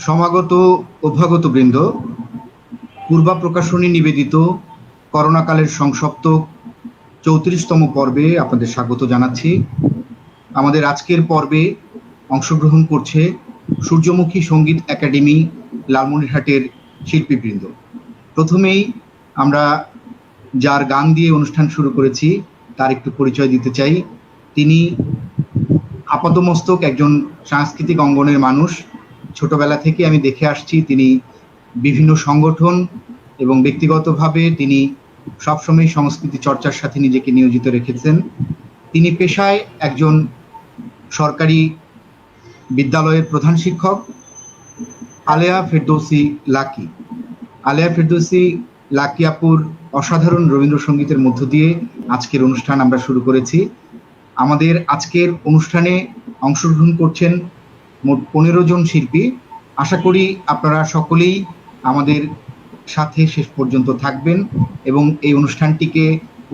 সমাগত অভ্যাগত বৃন্দ, পূর্বা প্রকাশনী নিবেদিত করোনাকালের সংসপ্ত 34তম পর্বে আপনাদের স্বাগত জানাচ্ছি। আমাদের আজকের পর্বে অংশগ্রহণ করছে সূর্যমুখী সঙ্গীত একাডেমি লালমনিরহাটের শিল্পীবৃন্দ। প্রথমেই আমরা যার গান দিয়ে অনুষ্ঠান শুরু করেছি তার একটু পরিচয় দিতে চাই। তিনি আপাতমস্তক একজন সাংস্কৃতিক অঙ্গনের মানুষ। ছোটবেলা থেকে আমি দেখে আসছি তিনি বিভিন্ন সংগঠন এবং ব্যক্তিগতভাবে তিনি সবসময় সংস্কৃতি চর্চার সাথে নিজেকে নিয়োজিত রেখেছেন। তিনি পেশায় একজন সরকারি বিদ্যালয়ের প্রধান শিক্ষক। আলেয়া ফেরদৌসী লাকি। আলেয়া ফেরদৌসী লাকি আপুর অসাধারণ রবীন্দ্রসঙ্গীতের মধ্য দিয়ে আজকের অনুষ্ঠান আমরা শুরু করেছি। আমাদের আজকের অনুষ্ঠানে অংশগ্রহণ করছেন মোট 15 জন শিল্পী। আশা করি আপনারা সকলেই আমাদের সাথে শেষ পর্যন্ত থাকবেন এবং এই অনুষ্ঠানটিকে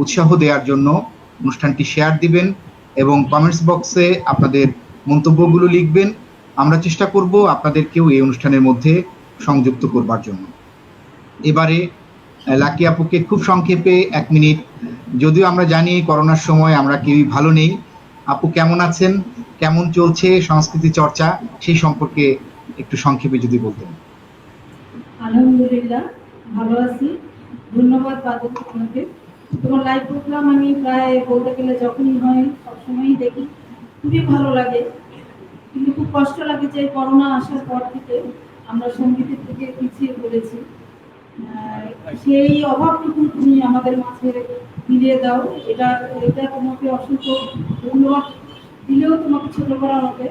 উৎসাহ দেওয়ার জন্য অনুষ্ঠানটি শেয়ার দিবেন এবং কমেন্টস বক্সে আপনাদের মন্তব্যগুলো লিখবেন। আমরা চেষ্টা করব আপনাদেরকেও এই অনুষ্ঠানের মধ্যে সংযুক্ত করবার জন্য। এবারে লাকি আপুকে খুব সংক্ষেপে 1 মিনিট, যদিও আমরা জানি করোনার সময় আমরা কেউই ভালো নেই, আপু কেমন আছেন, কেমন চলছে সংস্কৃতি চর্চা, সেই সম্পর্কে একটু সংক্ষেপে যদি বলতেন। আলহামদুলিল্লাহ ভালো আছি, ধন্যবাদ বাদল, তোমাকে। তোমার লাইভ প্রোগ্রাম আমি প্রায় বলতে গেলে যখনই হয় সবসময়ই দেখি, খুবই ভালো লাগে। কিন্তু খুব কষ্ট লাগে যে করোনা আসার পর থেকে আমরা সঙ্গীতের থেকে পিছিয়ে পড়েছি। সেই অভাবটুকু তুমি আমাদের মাঝে ফিরিয়ে দাও, এটা এটা তোমাকে অসংখ্য ধন্যবাদ দিলেও তোমাকে ছোট করা হবে।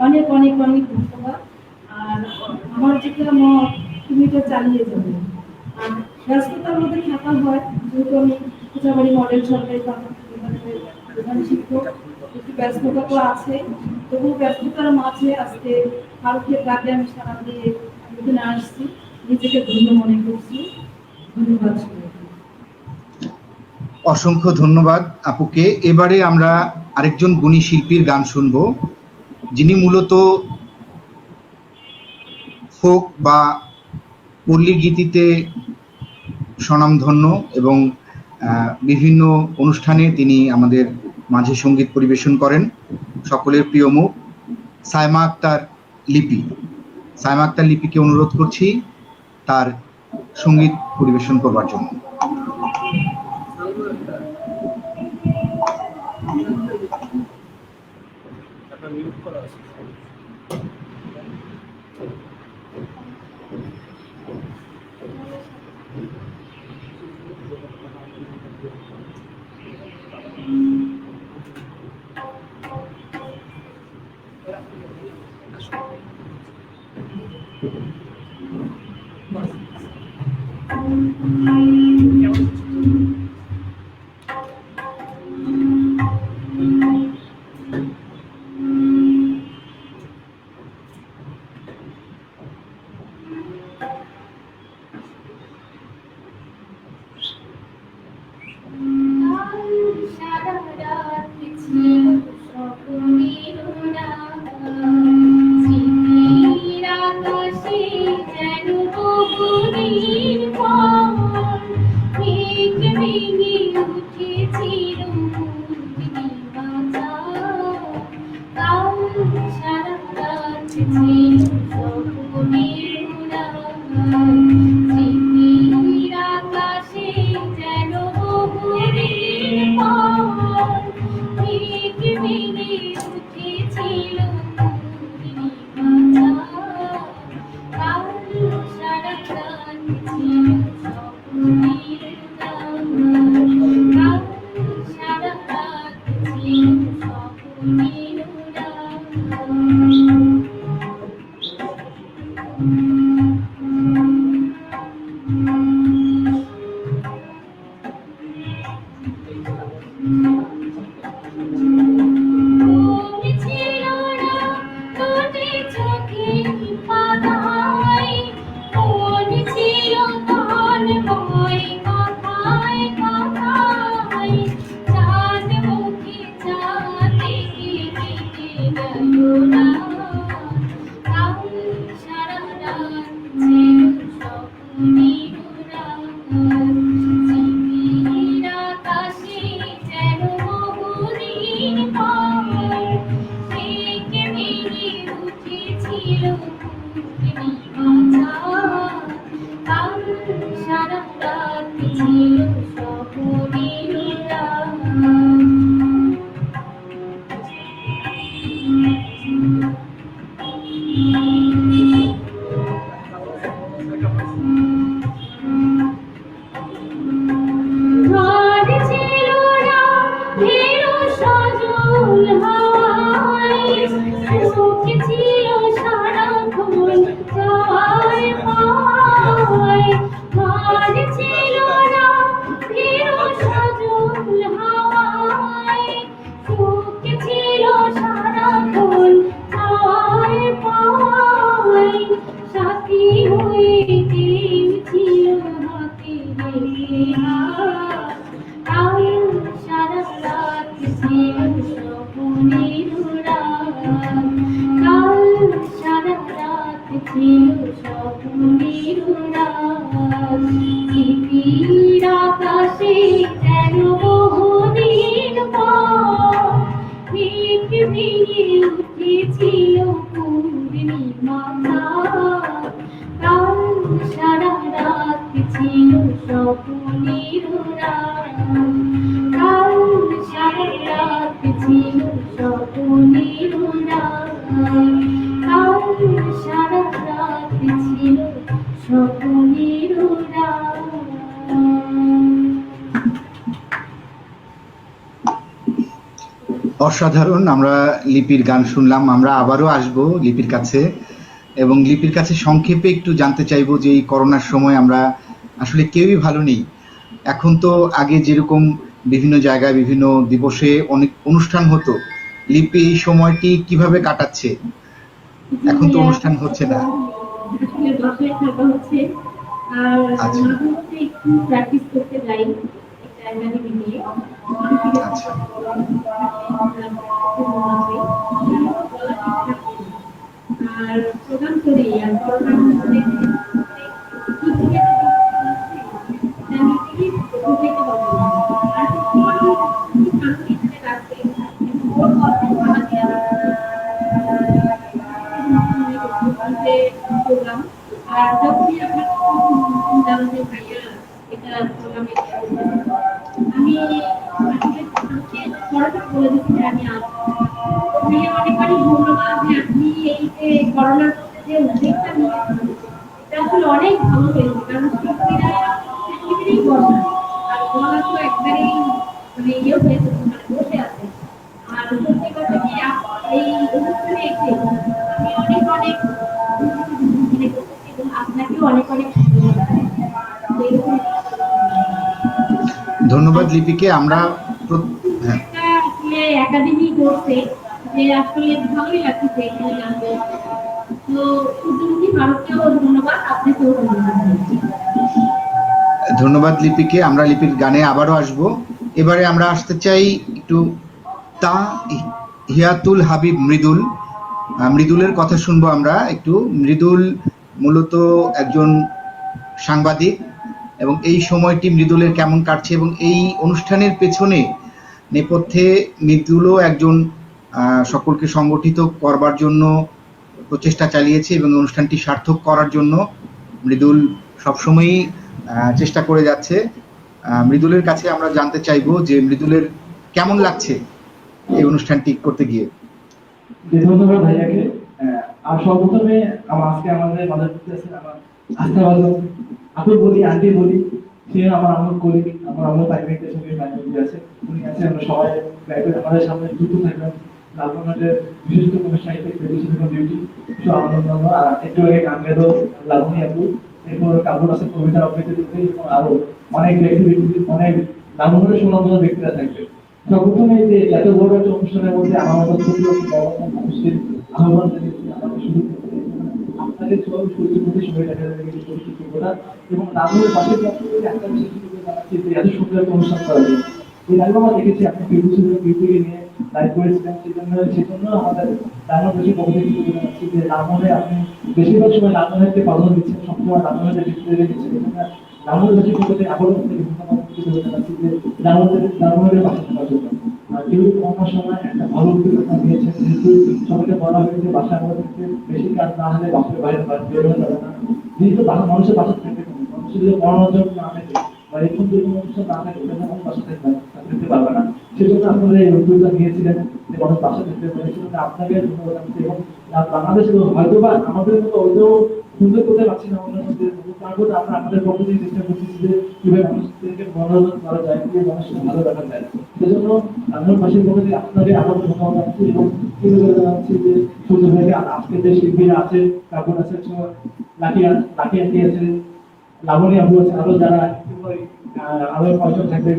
অনেক অনেক অনেক ধন্যবাদ। আর আমার যেটা মত, তুমি এটা চালিয়ে যাবে। আর ব্যস্ততার মধ্যে থাকা হয়, যেহেতু আমি কোথাবাড়ি মডেল সরকারি প্রধান শিক্ষক, একটু ব্যস্ততা তো আছে, তবু ব্যস্ততার মাঝে আজকে ভারতের ডাকে আমি সারা দিয়ে এখানে আসছি, নিজেকে ধন্য মনে করছি। ধন্যবাদ। অসংখ্য ধন্যবাদ আপুকে। এবারে আমরা আরেকজন গুণী শিল্পীর গান শুনব, যিনি মূলত ফোক বা পল্লী গীতিতে স্বনামধন্য এবং বিভিন্ন অনুষ্ঠানে তিনি আমাদের মাঝে সঙ্গীত পরিবেশন করেন। সকলের প্রিয় মুখ সাইমা আক্তার লিপি। সাইমা আক্তার লিপিকে অনুরোধ করছি তার সঙ্গীত পরিবেশন করবার জন্য। সারা রাত ছিল স্বপ্ন। স্বপ্নের উড়ান। কাল সারা রাত ছিল স্বপ্নের উড়ান, কাল সারা রাত ছিল স্বপ্নের উড়ান। অসাধারণ। আমরা লিপির গান শুনলাম। আমরা আবারও আসব লিপির কাছে এবং লিপির কাছে সংক্ষেপে একটু জানতে চাইবো যে এই করোনার সময় আমরা আসলে কেউই ভালো নেই। এখন তো আগে যেরকম বিভিন্ন জায়গায় বিভিন্ন দিবসে অনেক অনুষ্ঠান হতো, লিপি এই সময়টি কিভাবে কাটাচ্ছে? এখন তো অনুষ্ঠান হচ্ছে না। আসলে বাসায় থাকা হচ্ছে, আর আচ্ছা। মাঝে মধ্যে একটু প্র্যাকটিস করতে যাই একটা একাডেমি নিয়ে। আচ্ছা। আর প্রোগ্রাম করি, আর করোনার মধ্যে প্রোগ্রাম। আর যখনই আপনার জানো যে ভাইয়া এটা প্রোগ্রামে আমি আসলে পড়াটা বলে দিচ্ছি যে আমি আসবো। ভাইয়া অনেকবারই ধন্যবাদ যে আপনি এই যে করোনার মধ্যে যে উদ্যোগটা নিয়েছেন, এটা আসলে অনেক ভালো হয়েছে। কারণ শিল্পীরা শিল্পীদেরই বসা, আর ওনারা তো একবারেই মানে ইয়ে হয়েছে, মানে বসে আছে। আর সত্যি কথা কি এই অনুষ্ঠানে এসে আমি অনেক অনেক মনে করতেছি এবং আপনাকেও অনেক অনেক ধন্যবাদ। তো এরকম ধন্যবাদ লিপিকে। আমরা হ্যাঁ, একটা আসলে একাডেমি করছে, যে আসলে ভালোই লাগতেছে এখানে জানতে। তো শুধু ভারতকেও ধন্যবাদ, আপনাকেও ধন্যবাদ। ধন্যবাদ লিপিকে। আমরা লিপির গানে আবারও আসব। এবারে আমরা আসতে চাই একটু তা হিয়াতুল হাবিব মৃদুল। মৃদুলের কথা শুনবো আমরা একটু। মৃদুল মূলত একজন সাংবাদিক এবং এই সময়টি মৃদুলের কেমন কাটছে এবং এই অনুষ্ঠানের পেছনে নেপথ্যে মৃদুলও একজন সকলকে সংগঠিত করবার জন্য প্রচেষ্টা চালিয়েছে এবং অনুষ্ঠানটি সার্থক করার জন্য মৃদুল সবসময়ই চেষ্টা করে যাচ্ছে। মৃদুলের কাছে আমরা জানতে চাইবো যে মৃদুলের কেমন লাগছে এই অনুষ্ঠানটি করতে গিয়ে। ধন্যবাদ ভাইয়াকে। আর সর্বপ্রথমে আজকে আমাদের মদত করতেছে আমার আস্থাভাজন আপু বলি, আন্টি বলি, সে আমার আমার কলিগ, আমার আমার প্রাইভেটের সঙ্গে প্রাইভেট আছে, উনি আছে। আমরা সবাই প্রাইভেট আমাদের সামনে যুক্ত থাকবেন লালমোহনের বিশেষত কোনো সাহিত্যিক প্রতিষ্ঠান ডিউটি সব আনন্দ। আর একটু আগে গান গেল লালমোহনী আপু, এরপর কাবুল আছে কবিতা আবৃত্তি করতে, এবং আরো অনেক ব্যক্তি অনেক লালমোহনের সুনামধন্য ব্যক্তিরা থাকবে। সর্বপ্রথমে যে এত বড় একটা অনুষ্ঠানের মধ্যে আমার মতো ছোট মানুষের আহ্বান জানিয়েছি আমাকে শুরু করতে, আপনাদের সব সূর্যের মধ্যে সময় দেখা যাবে কৃতজ্ঞতা। এবং লালমোহনের পাশে একটা বিশেষ কৃতজ্ঞতা জানাচ্ছি যে এত সুন্দর একটা অনুষ্ঠান করা যায়। এই লাইভ আমরা দেখেছি আপনি পিউপিকে নিয়ে লাইভ করেছিলেন, সেজন্য আমাদের লালমোহনের পক্ষ থেকে কৃতজ্ঞতা জানাচ্ছি যে লালমোহনে আপনি বেশিরভাগ সময় লালমোহনকে প্রাধান্য দিচ্ছেন, সবসময় লালমোহনের ডিসপ্লে রেখেছেন। লালমোহনের পক্ষ থেকে আবারও কৃতজ্ঞতা জানাচ্ছি যে লালমোহনের পাশে থাকার জন্য। আর যেহেতু করোনার সময় একটা ভালো উদ্যোগ নিয়েছেন, যেহেতু সবাইকে বলা হয়েছে বাসার মধ্যে থেকে বেশি কাজ না হলে বাসের বাইরে বের হওয়া যাবে না, যেহেতু মানুষের বাসা থাকবে, মানুষের যদি করোনার জন্য না থাকে বা এখন যদি কোনো অনুষ্ঠান না থাকে তাহলে মানুষ বাসা থাকতে পারবে না। সেজন্য আপনারা এই উদ্যোগটা নিয়েছিলেন যে মানুষ বাসা থাকতে পারে, সেজন্য আপনাকে ধন্যবাদ জানাচ্ছি। এবং বাংলাদেশে হয়তো বা আমাদের মতো ওইটাও সুন্দর করতে পারছি না আমাদের মধ্যে, তারপর আমরা আমাদের পক্ষ থেকে চেষ্টা করছি যে কিভাবে মানুষদেরকে মনোরঞ্জন করা যায়, কিভাবে মানুষকে ভালো রাখা যায়। সেজন্য আমার পাশের পক্ষ থেকে আপনাকে আবার ধন্যবাদ জানাচ্ছি এবং কৃতজ্ঞতা জানাচ্ছি যে সূর্য ভাইকে, আজকে যে শিল্পীরা আছে, কাপড় আছে, লাঠি আনটি আছে, লাবণী আপু আছে, আরো যারা আরো কয়েকজন থাকবে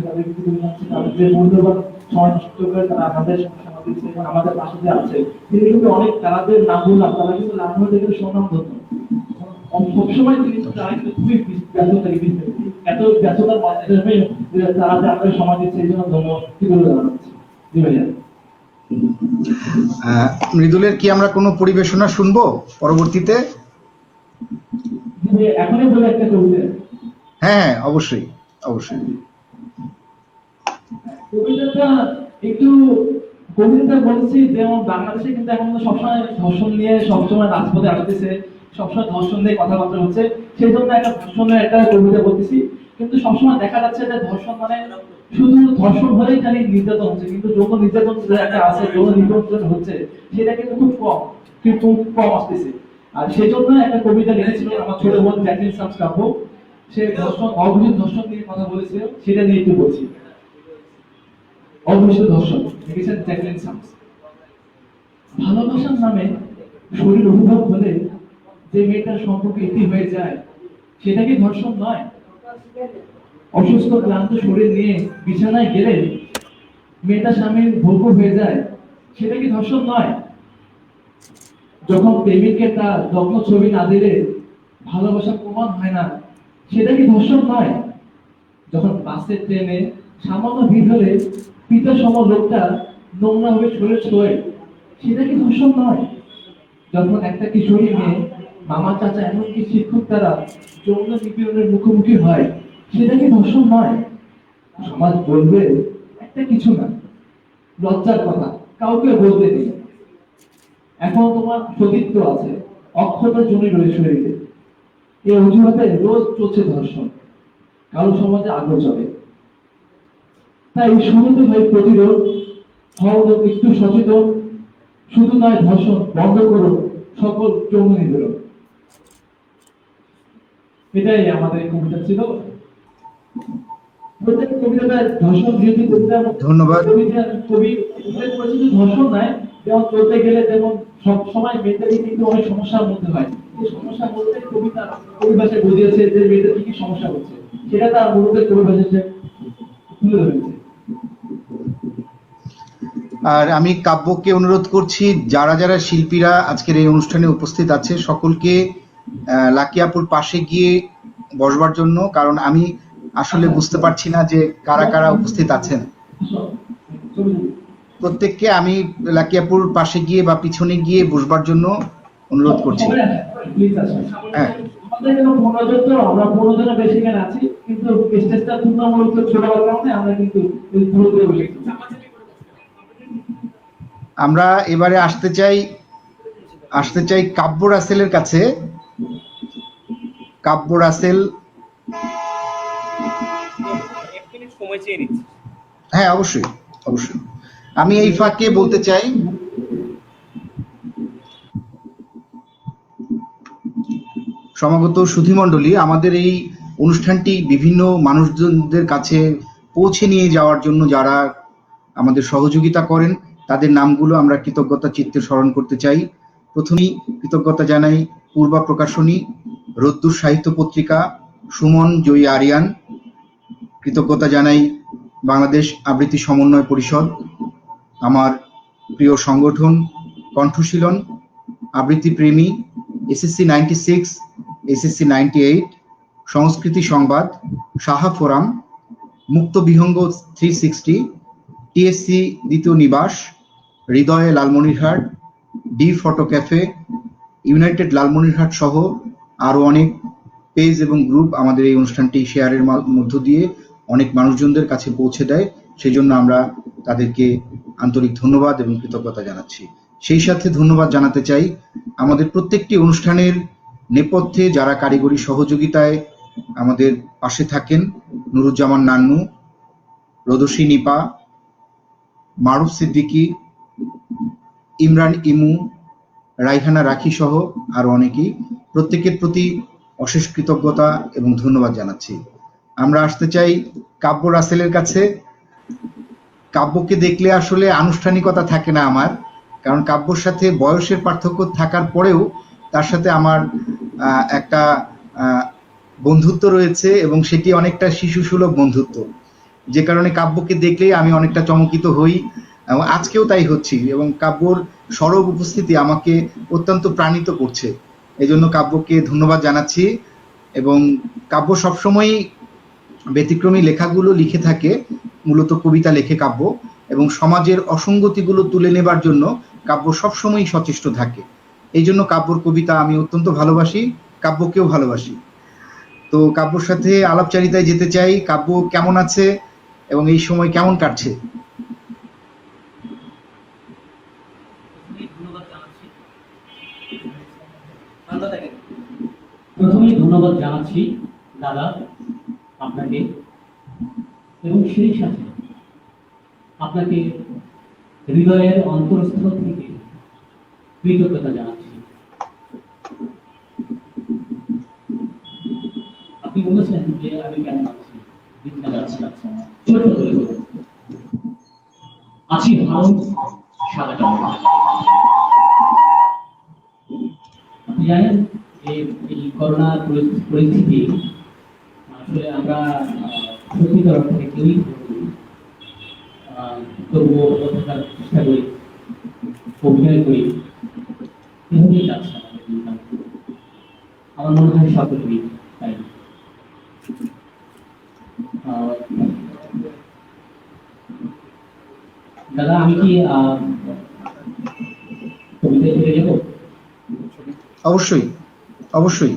তাদের কিছু জানাচ্ছি, তাদের যে মূল্যবান সময় নষ্ট করে তারা আমাদের সমাজ দিচ্ছে এবং আমাদের পাশে যে আছে তিনি কিন্তু অনেক, তাদের নাম বললাম, তারা কিন্তু নাম হয়ে দেখে সুনাম ধন্য সবসময় তিনি, তারা কিন্তু খুবই ব্যস্ত থাকে, এত ব্যস্ততার মাধ্যমে তারা যে আমাদের সমাজ দিচ্ছে, এই জন্য ধন্যবাদ জানাচ্ছি। জি ভাইয়া। মৃদুলের কি আমরা কোনো পরিবেশনা শুনবো পরবর্তীতে? এখনই বলে একটা কবিতা। হ্যাঁ, অবশ্যই অবশ্যই। কবিতাটা একটু কবিতা বলছি, যেমন বাংলাদেশে কিন্তু এখন সবসময় ধর্ষণ নিয়ে সবসময় রাজপথে আসতেছে, সবসময় ধর্ষণ নিয়ে কথাবার্তা হচ্ছে, সেই জন্য একটা ধর্ষণের একটা কবিতা বলতেছি। কিন্তু সবসময় দেখা যাচ্ছে যে ধর্ষণ মানে শুধু ধর্ষণ হলেই খালি নির্যাতন হচ্ছে, কিন্তু যৌন নির্যাতন যে একটা আছে, যৌন নির্যাতন হচ্ছে, সেটা কিন্তু খুব কম, কিন্তু খুব কম আসতেছে। আর সেই জন্য একটা কবিতা লিখেছিল আমার ছোট বোন জ্যাকলিন সামস কাব্য, সে ধর্ষণ, অবৈধ ধর্ষণ নিয়ে কথা বলেছিল, সেটা নিয়ে একটু বলছি। অবৈধ ধর্ষণ লিখেছেন জ্যাকলিন সামস। ভালোবাসার নামে শরীর অভিভোগ হলে যে মেয়েটার সম্পর্কে ইতি হয়ে যায়, সেটা কি ধর্ষণ নয়? অসুস্থ ক্লান্ত শরীর নিয়ে বিছানায় গেলে মেয়েটা স্বামীর ভোগ্য হয়ে যায়, সেটা কি ধর্ষণ নয়? যখন প্রেমিককে তার যত্ন ছবি না দিলে ভালোবাসা প্রমাণ হয় না, সেটা কি ধর্ষণ নয়? যখন বাসে ট্রেনে সামান্য ভিড় হলে পিতা সম লোকটা নোংরা ভাবে শরীর ছোঁয়, সেটা কি ধর্ষণ নয়? যখন একটা কিশোরী মেয়ে, মামা চাচা এমনকি শিক্ষক তারা যৌন নিপীড়নের মুখোমুখি হয়, সেটা কি ধর্ষণ নয়? সমাজ বলবে একটা কিছু না, লজ্জার কথা, কাউকে বলতে নেই। এখন তোমার সতীত্ব আছে, অক্ষত জমি রয়েছে শরীরে, এই অজুহাতে রোজ চলছে ধর্ষণ, কারো সমাজে আগ্রহ চলে। তাই শুরুতে ভাই প্রতিরোধ, হও একটু সচেতন, শুধু নয় ধর্ষণ বন্ধ করো, সকল যৌন নিপীড়ন। এটাই আমাদের কবিতা ছিল। প্রত্যেক কবিতাটা ধর্ষণ বিরোধী কবিতা। ধন্যবাদ। কবিতা কবি উল্লেখ করেছে যে ধর্ষণ নাই, যেমন চলতে গেলে যেমন সব সময় মেয়েটারই কিন্তু অনেক সমস্যার মধ্যে হয়, এই সমস্যার মধ্যে কবিতা কবি ভাষায় বুঝিয়েছে যে মেয়েটার কি কি সমস্যা হচ্ছে, সেটা তার মূলত কবি ভাষায় তুলে ধরেছে। আর আমি কাব্যকে অনুরোধ করছি, যারা যারা শিল্পীরা আজকের এই অনুষ্ঠানে উপস্থিত আছে সকলকে লাকি আপুর পাশে গিয়ে বসবার জন্য, কারণ আমি আসলে বুঝতে পারছি না যে কারা কারা উপস্থিত আছেন। প্রত্যেককে আমি লাকি আপুর পাশে গিয়ে বা পিছনে গিয়ে বসবার জন্য অনুরোধ করছি। হ্যাঁ, আমাদের কোনো 15 জন, তো আমরা 15 জনের বেশি এখানে আছি, কিন্তু স্টেজটা তুলনামূলক ছোট হওয়ার কারণে আমরা কিন্তু পুরোপুরি বসে গেছি। আমরা এবারে আসতে চাই কাব্য রাসেলের কাছে। কাব্য রাসেল, হ্যাঁ অবশ্যই অবশ্যই। আমি এই ফাঁকে বলতে চাই, সমাগত সুধীমণ্ডলী, আমাদের এই অনুষ্ঠানটি বিভিন্ন মানুষজনদের কাছে পৌঁছে নিয়ে যাওয়ার জন্য যারা আমাদের সহযোগিতা করেন তাদের নামগুলো আমরা কৃতজ্ঞতা চিত্তে স্মরণ করতে চাই। প্রথমেই কৃতজ্ঞতা জানাই পূর্বা প্রকাশনী, রোদ্দুর সাহিত্য পত্রিকা, সুমন জয়ী আরিয়ান। কৃতজ্ঞতা জানাই বাংলাদেশ আবৃত্তি সমন্বয় পরিষদ, আমার প্রিয় সংগঠন কণ্ঠশীলন, আবৃত্তি প্রেমী, এসএসসি 96, এসএসসি 98, সংস্কৃতি সংবাদ, সাহা ফোরাম, মুক্ত বিহঙ্গ 360, টিএসসি দ্বিতীয় নিবাস, হৃদয়ে Lalmonirhat, D photo cafe, United Lalmonirhat সহ আরো অনেক পেজ এবং গ্রুপ আমাদের এই অনুষ্ঠানটি শেয়ারের মধ্য দিয়ে অনেক মানুষজনদের কাছে পৌঁছে দেয়। সেই জন্য আমরা তাদেরকে আন্তরিক ধন্যবাদ এবং কৃতজ্ঞতা জানাচ্ছি। সেই সাথে ধন্যবাদ জানাতে চাই আমাদের প্রত্যেকটি অনুষ্ঠানের নেপথ্যে যারা কারিগরি সহযোগিতায় আমাদের পাশে থাকেন, নুরুজ্জামান নান্নু, রোদসী নিপা, মারুফ সিদ্দিকী, ইমরান ইমু, রাইহানা রাখি সহ আরো অনেকেই, প্রত্যেকের প্রতি অশেষ কৃতজ্ঞতা এবং ধন্যবাদ জানাচ্ছি। আমরা আসতে চাই কাব্য রাসেলের কাছে। কাব্যকে দেখলে আসলে আনুষ্ঠানিকতা থাকে না আমার, কারণ কাব্যর সাথে বয়সের পার্থক্য থাকার পরেও তার সাথে আমার একটা বন্ধুত্ব রয়েছে এবং সেটি অনেকটা শিশুসুলভ বন্ধুত্ব, যে কারণে কাব্যকে দেখলেই আমি অনেকটা চমকিত হই এবং আজকেও তাই হচ্ছি, এবং কাব্যর সরব উপস্থিতি আমাকে অত্যন্ত প্রাণিত করছে। এই জন্য কাব্যকে ধন্যবাদ জানাচ্ছি। এবং কাব্য সবসময়ই ব্যতিক্রমী লেখাগুলো লিখে থাকে, মূলত কবিতা লেখে কাব্য, এবং সমাজের অসঙ্গতিগুলো তুলে নেবার জন্য কাব্য সবসময়ই সচেষ্ট থাকে। এই জন্য কাব্যর কবিতা আমি অত্যন্ত ভালোবাসি, কাব্যকেও ভালোবাসি। তো কাব্যর সাথে আলাপচারিতায় যেতে চাই। কাব্য কেমন আছে এবং এই সময় কেমন কাটছে? প্রথমেই ধন্যবাদ জানাচ্ছি দাদা, আপনাকে, এবং সেই সাথে আপনাকে হৃদয়ের অন্তরস্থল থেকে কৃতজ্ঞতা জানাচ্ছি। আপনি বলেছেন যে আমি কেমন আছি, ছোট করে বলুন। আছি ভালো, সাদাটা। আপনি জানেন যে এই করোনা পরিস্থিতি আসলে আমরা সত্যিকার অর্থে কেউই তবুও থাকার চেষ্টা করি, অভিনয় করি, এভাবেই যাচ্ছে আমাদের দিনকাল। আমার মনে হয় সকলেরই তাই। দাদা, আমি কি কবিতায় ফিরে যাব? অবশ্যই, অবশ্যই।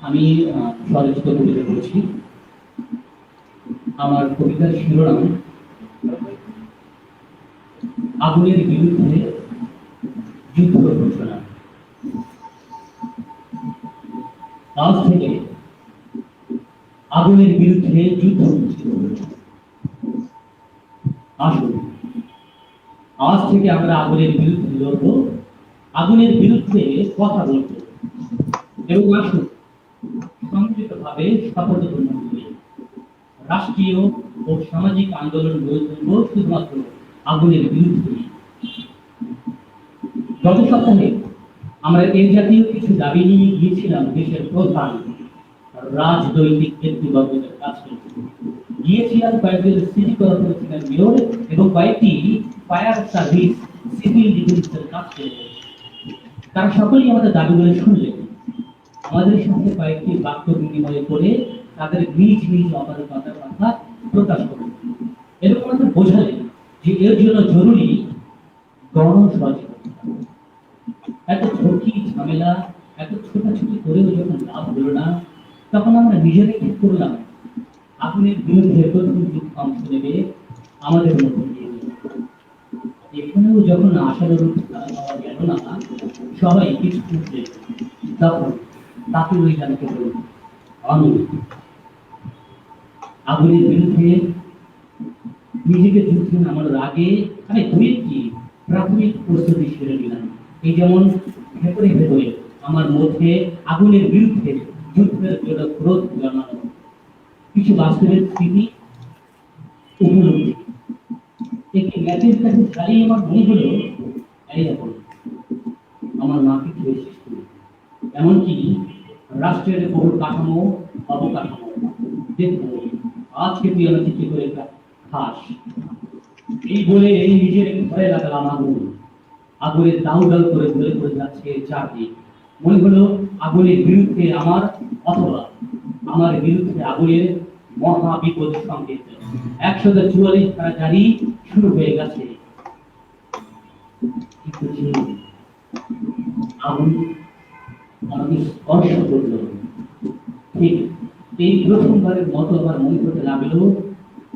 আমি স্বরচিত কবিতা বলছি। আমার কবিতার শিরোনাম আগুনের বিরুদ্ধে যুদ্ধ ঘোষণা। আজ থেকে আগুনের বিরুদ্ধে যুদ্ধ ঘোষিত হলো। আসুন, আজ থেকে আমরা আগুনের বিরুদ্ধে লড়বো, আগুনের বিরুদ্ধে কথা বলবো, এবং আসুন সংগঠিতভাবে শপথ গ্রহণ করি। রাষ্ট্রীয় ও সামাজিক আন্দোলন গড়ে তুলব শুধুমাত্র আগুনের বিরুদ্ধে। গত সপ্তাহে আমরা এই জাতীয় কিছু দাবি নিয়ে গিয়েছিলাম দেশের প্রধান রাজনৈতিক নেতৃবর্গদের কাছে। গিয়েছিলাম কয়েকজন সিটি কর্পোরেশনের মেয়র এবং কয়েকটি ফায়ার সার্ভিস সিভিল ডিফেন্সের কাছে। তারা সকলেই আমাদের দাবিগুলো শুনলেন, আমাদের সাথে কয়েকটি বাক্য বিনিময় করে তাদের নিজ নিজ অপারগতার কথা প্রকাশ করলেন এবং আমাদের বোঝালেন যে এর জন্য জরুরি গণসচেতনতা। এত ঝুঁকি ঝামেলা, এত ছোটাছুটি করেও যখন লাভ হলো না, তখন আমরা নিজেরাই ঠিক করলাম আগুনের বিরুদ্ধে প্রথম যুদ্ধ অংশ নেবে আমাদের মধ্যে দিয়ে। এখানেও যখন আশানুরূপ সাড়া পাওয়া গেল না, সবাই কিছু করছে, তখন তাকে ওই জানতে বলল আমি আগুনের বিরুদ্ধে নিজেকে যুদ্ধে নামানোর আগে আমি দুইটি প্রাথমিক প্রস্তুতি সেরে নিলাম। এই যেমন ভেতরে ভেতরে আমার মধ্যে আগুনের বিরুদ্ধে যুদ্ধের জন্য ক্রোধ জানানো, কিছু বাস্তবের স্মৃতি উপলব্ধি। একটি ম্যাচের কাছে দাঁড়িয়ে আমার মনে হলো, এই এখন আমার মাকে কি শেষ করি, এমনকি রাষ্ট্রের বহু কাঠামো অবকাঠামো দেখবো আজকে তুই আমার চিঠি করে খাস। এই বলে এই নিজের ঘরে লাগালাম আগুন। আগুনের দাউ দাউ করে ধরে ধরে যাচ্ছে চারদিক। মনে হলো আগুনের বিরুদ্ধে আমার, অথবা আমার বিরুদ্ধে আগুনের মহা বিপদ সংকেত। 144 ধারা জারি শুরু হয়ে গেছে। আগুন আমাকে স্পর্শ করলো। ঠিক এই প্রথমবারের মতো আমার মনে করতে লাগলো,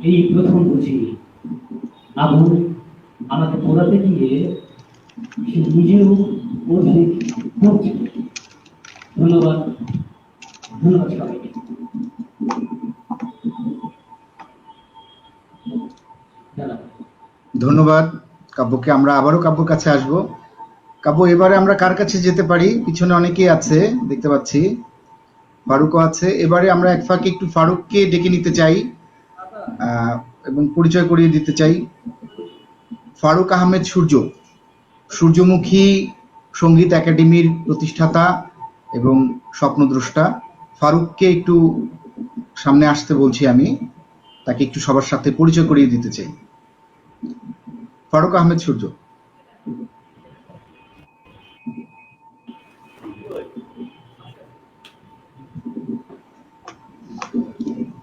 এই প্রথম বুঝি আগুন আমাকে পোড়াতে গিয়ে সে নিজেও অধিক করছে। ধন্যবাদ, ধন্যবাদ সবাইকে। ধন্যবাদ কাব্যকে। আমরা আবারও কাব্যর কাছে আসব। কাব্য, এবারে আমরা কার কাছে যেতে পারি? পিছনে অনেকেই আছে দেখতে পাচ্ছি, ফারুকও আছে। এবারে আমরা এক ফাঁকে একটু ফারুককে ডেকে নিতে চাই এবং পরিচয় করিয়ে দিতে চাই। ফারুক আহমেদ সূর্য, সূর্যমুখী সঙ্গীত একাডেমির প্রতিষ্ঠাতা এবং স্বপ্নদ্রষ্টা। ফারুককে একটু সামনে আসতে বলছি আমি, তাকে একটু সবার সাথে পরিচয় করিয়ে দিতে চাই। ফারুক আহমেদ সূর্য।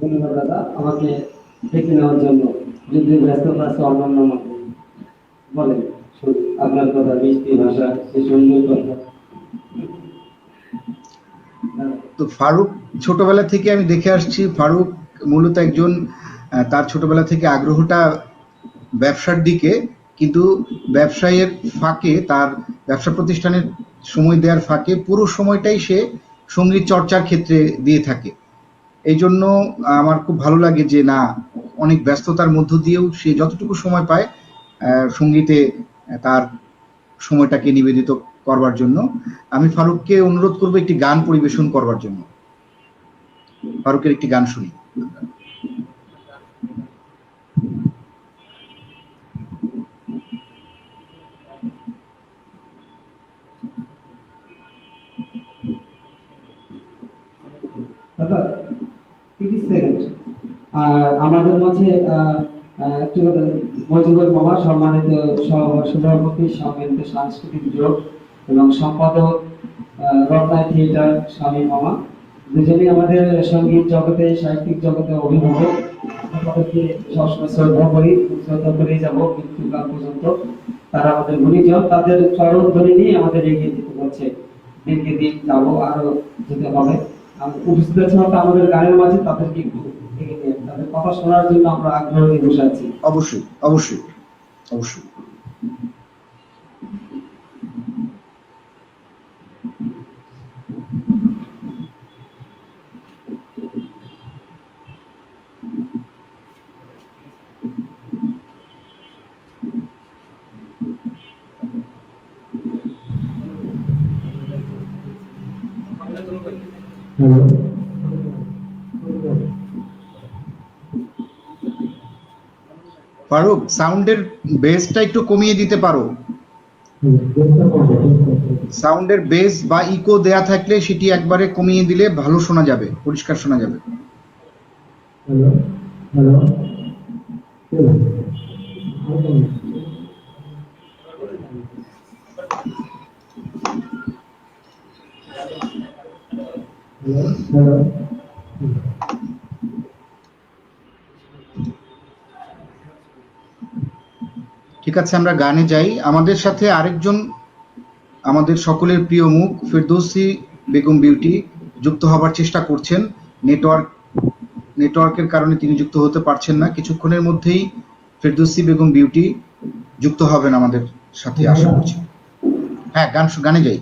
ধন্যবাদ দাদা আমাকে ডেকে নেওয়ার জন্য। যদি ব্যস্ততা আছে অন্যান্য মতে বলেন, আপনার কথা, মিষ্টি ভাষা, সে সুন্দর কথা। তো ফারুক ছোটবেলা থেকে আমি দেখে আসছি, ফারুক মূলত একজন, তার ছোটবেলা থেকে আগ্রহটা ব্যবসার দিকে, কিন্তু ব্যবসায়ের ফাঁকে, তার ব্যবসা প্রতিষ্ঠানের সময় দেওয়ার ফাঁকে পুরো সময়টাই সে সঙ্গীত চর্চার ক্ষেত্রে দিয়ে থাকে এই জন্য আমার খুব ভালো লাগে যে না, অনেক ব্যস্ততার মধ্য দিয়েও সে যতটুকু সময় পায় সঙ্গীতে তার সময়টাকে নিবেদিত করবার জন্য। আমি ফারুককে অনুরোধ করবো একটি গান পরিবেশন করবার জন্য। ফারুকের একটি গান শুনি। দাদা 30 সেকেন্ড। আর আমাদের মাঝে একটু মজিবুর মামা, সম্মানিত সভাপতি সম্মানিত সাংস্কৃতিক জোট এবং সম্পাদক রত্না থিয়েটার স্বামী মামা, দুজনেই আমাদের সঙ্গীত জগতে সাহিত্যিক জগতে অভিভাবক। তাদেরকে সবসময় শ্রদ্ধা করি, শ্রদ্ধা করেই যাবো মৃত্যুকাল পর্যন্ত। তারা আমাদের গুণীজন, তাদের চরণ ধরে নিয়ে আমাদের এগিয়ে যেতে হচ্ছে। দিনকে দিন যাবো, আরো যেতে হবে। উপস্থিত আছেন আমাদের গানের মাঝে, তাদেরকে একটু এগিয়ে নিয়ে তাদের কথা শোনার জন্য আমরা আগ্রহ নিয়ে বসে আছি। অবশ্যই অবশ্যই অবশ্যই। ফারুক, সাউন্ডের বেসটা একটু কমিয়ে দিতে পারো। সাউন্ডের বেস বা ইকো দেয়া থাকলে সেটি একবারে কমিয়ে দিলে ভালো শোনা যাবে, পরিষ্কার শোনা যাবে। ঠিক আছে, আমরা গানে যাই। আমাদের সাথে আরেকজন আমাদের সকলের প্রিয় মুখ ফেরদৌসী বেগম বিউটি যুক্ত হবার চেষ্টা করছেন। নেটওয়ার্কের কারণে তিনি যুক্ত হতে পারছেন না। কিছুক্ষণের মধ্যেই ফেরদৌসী বেগম বিউটি যুক্ত হবেন আমাদের সাথে, আশা করছি। হ্যাঁ, গানে যাই।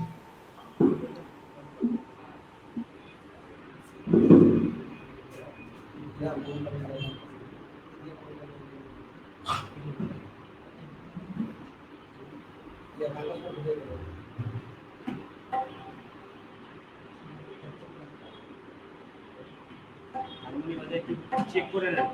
চেক করে নেন।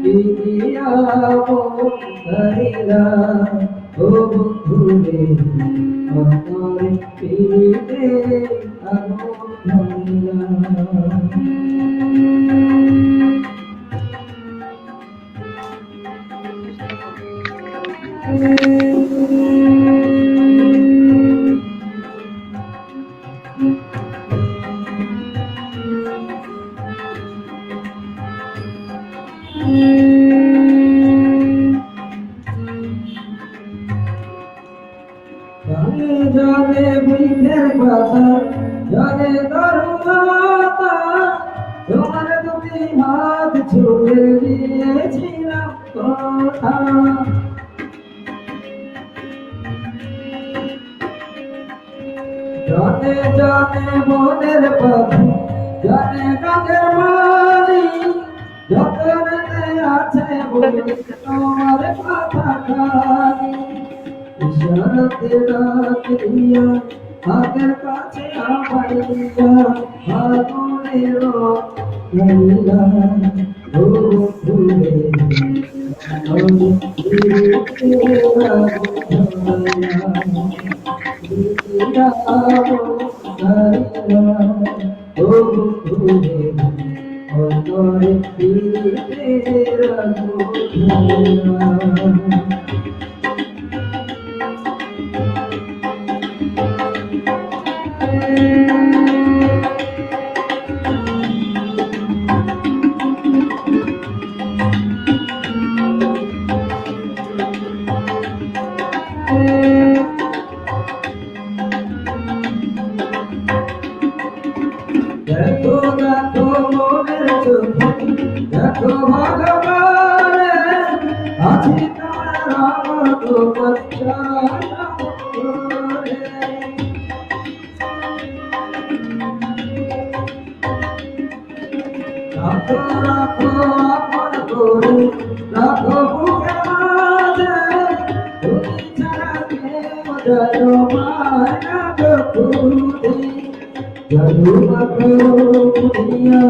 পিয়া করিলা ও বন্ধু রে অন্তরে পিতে আগুন জানে জানে বৃদ্ধের কথা জানে তরুণতা তোমার দুটি হাত ছুঁয়ে দিয়েছিলাম কথা জানে জানে মনের পাখি জানে কাজের মালি যতনে আছে বলে তোমার কথা খালি ইশারাতে ডাক দিয়া হাতের কাছে আবাইয়া আগুনের গাইলা ও ফুলে দেখো দেখো মনের চোখে দেখো ভগবানে আছি তোমার আমত বাচ্চা রাখো রাখো আপন করে রাখো বুকের মাঝে তুমি ছাড়া কেউ যায় মায়া খুঁজে জাদু মাখুনিয়া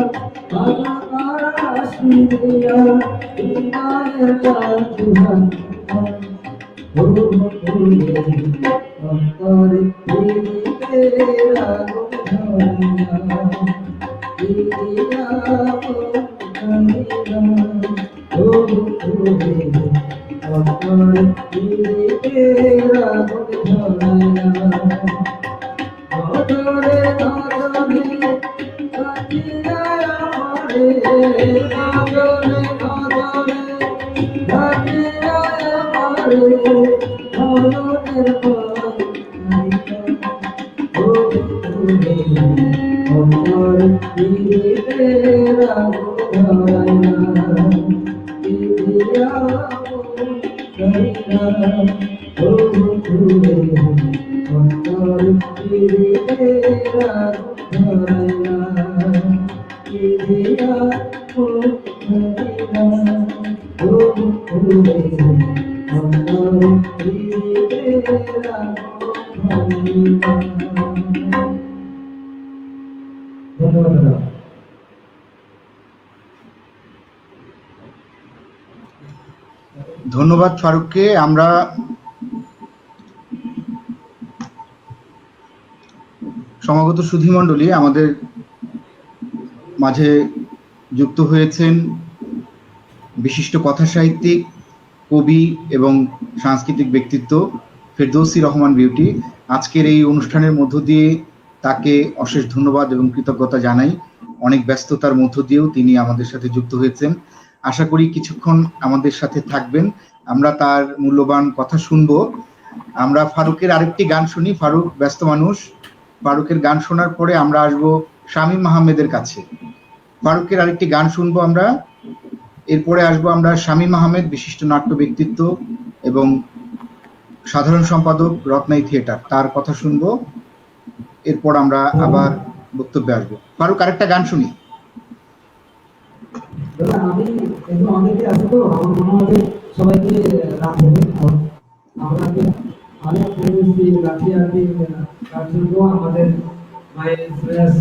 পাতা তারা শুনিয়া ইমানের জাদুহান ও ফুলে অন্তরে পিতে আগুন ধরিয়া পিয়া করিয়া ও ফুলে অন্তরে পিতে আগুন ধরিয়া নজরে নজরে কাটিয়া আমারে নজরে নজরে কাটিয়া আমারে নজরের পাইতা ও ফুলে অন্তরে পিতে আগুন ধরাইয়া পিয়া করিয়া ও ফুলে অন্তর পিতে আগুন ধরাইয়া পিয়া করিয়া ও ফুলে অন্তর পিতে আগুন ধরাইয়া। ধন্যবাদ। ধন্যবাদ ফারুককে। আমরা সমাগত সুধীমণ্ডলী, আমাদের মাঝে যুক্ত হয়েছেন বিশিষ্ট কথাসাহিত্যিক, কবি এবং সাংস্কৃতিক ব্যক্তিত্ব ফেরদৌসী রহমান বিউটি। আজকের এই অনুষ্ঠানের মধ্য দিয়ে তাকে অশেষ ধন্যবাদ এবং কৃতজ্ঞতা জানাই। অনেক ব্যস্ততার মধ্য দিয়েও তিনি আমাদের সাথে যুক্ত হয়েছেন। আশা করি কিছুক্ষণ আমাদের সাথে থাকবেন, আমরা তার মূল্যবান কথা শুনবো। আমরা ফারুকের আরেকটি গান শুনি। ফারুক ব্যস্ত মানুষ, ফারুকের গান শোনার পরে আমরা আসবো শামীম আহমেদের কাছে। ফারুকের আরেকটি গান শুনবো আমরা, এরপরে আসবো আমরা শামীম আহমেদ, বিশিষ্ট নাট্য ব্যক্তিত্ব এবং সাধারণ সম্পাদক রত্নাই থিয়েটার, তার কথা শুনবো। এরপর আমরা আবার বক্তব্যে আসবো। ফারুক, আরেকটা গান শুনি। আমি এখন অনেকে আছে তো, আমার মনে হবে সবাইকে রাখবে। আপনাকে অনেক প্রেমিসি রাখি আর কি তার জন্য আমাদের মায়ের শ্রেয়াস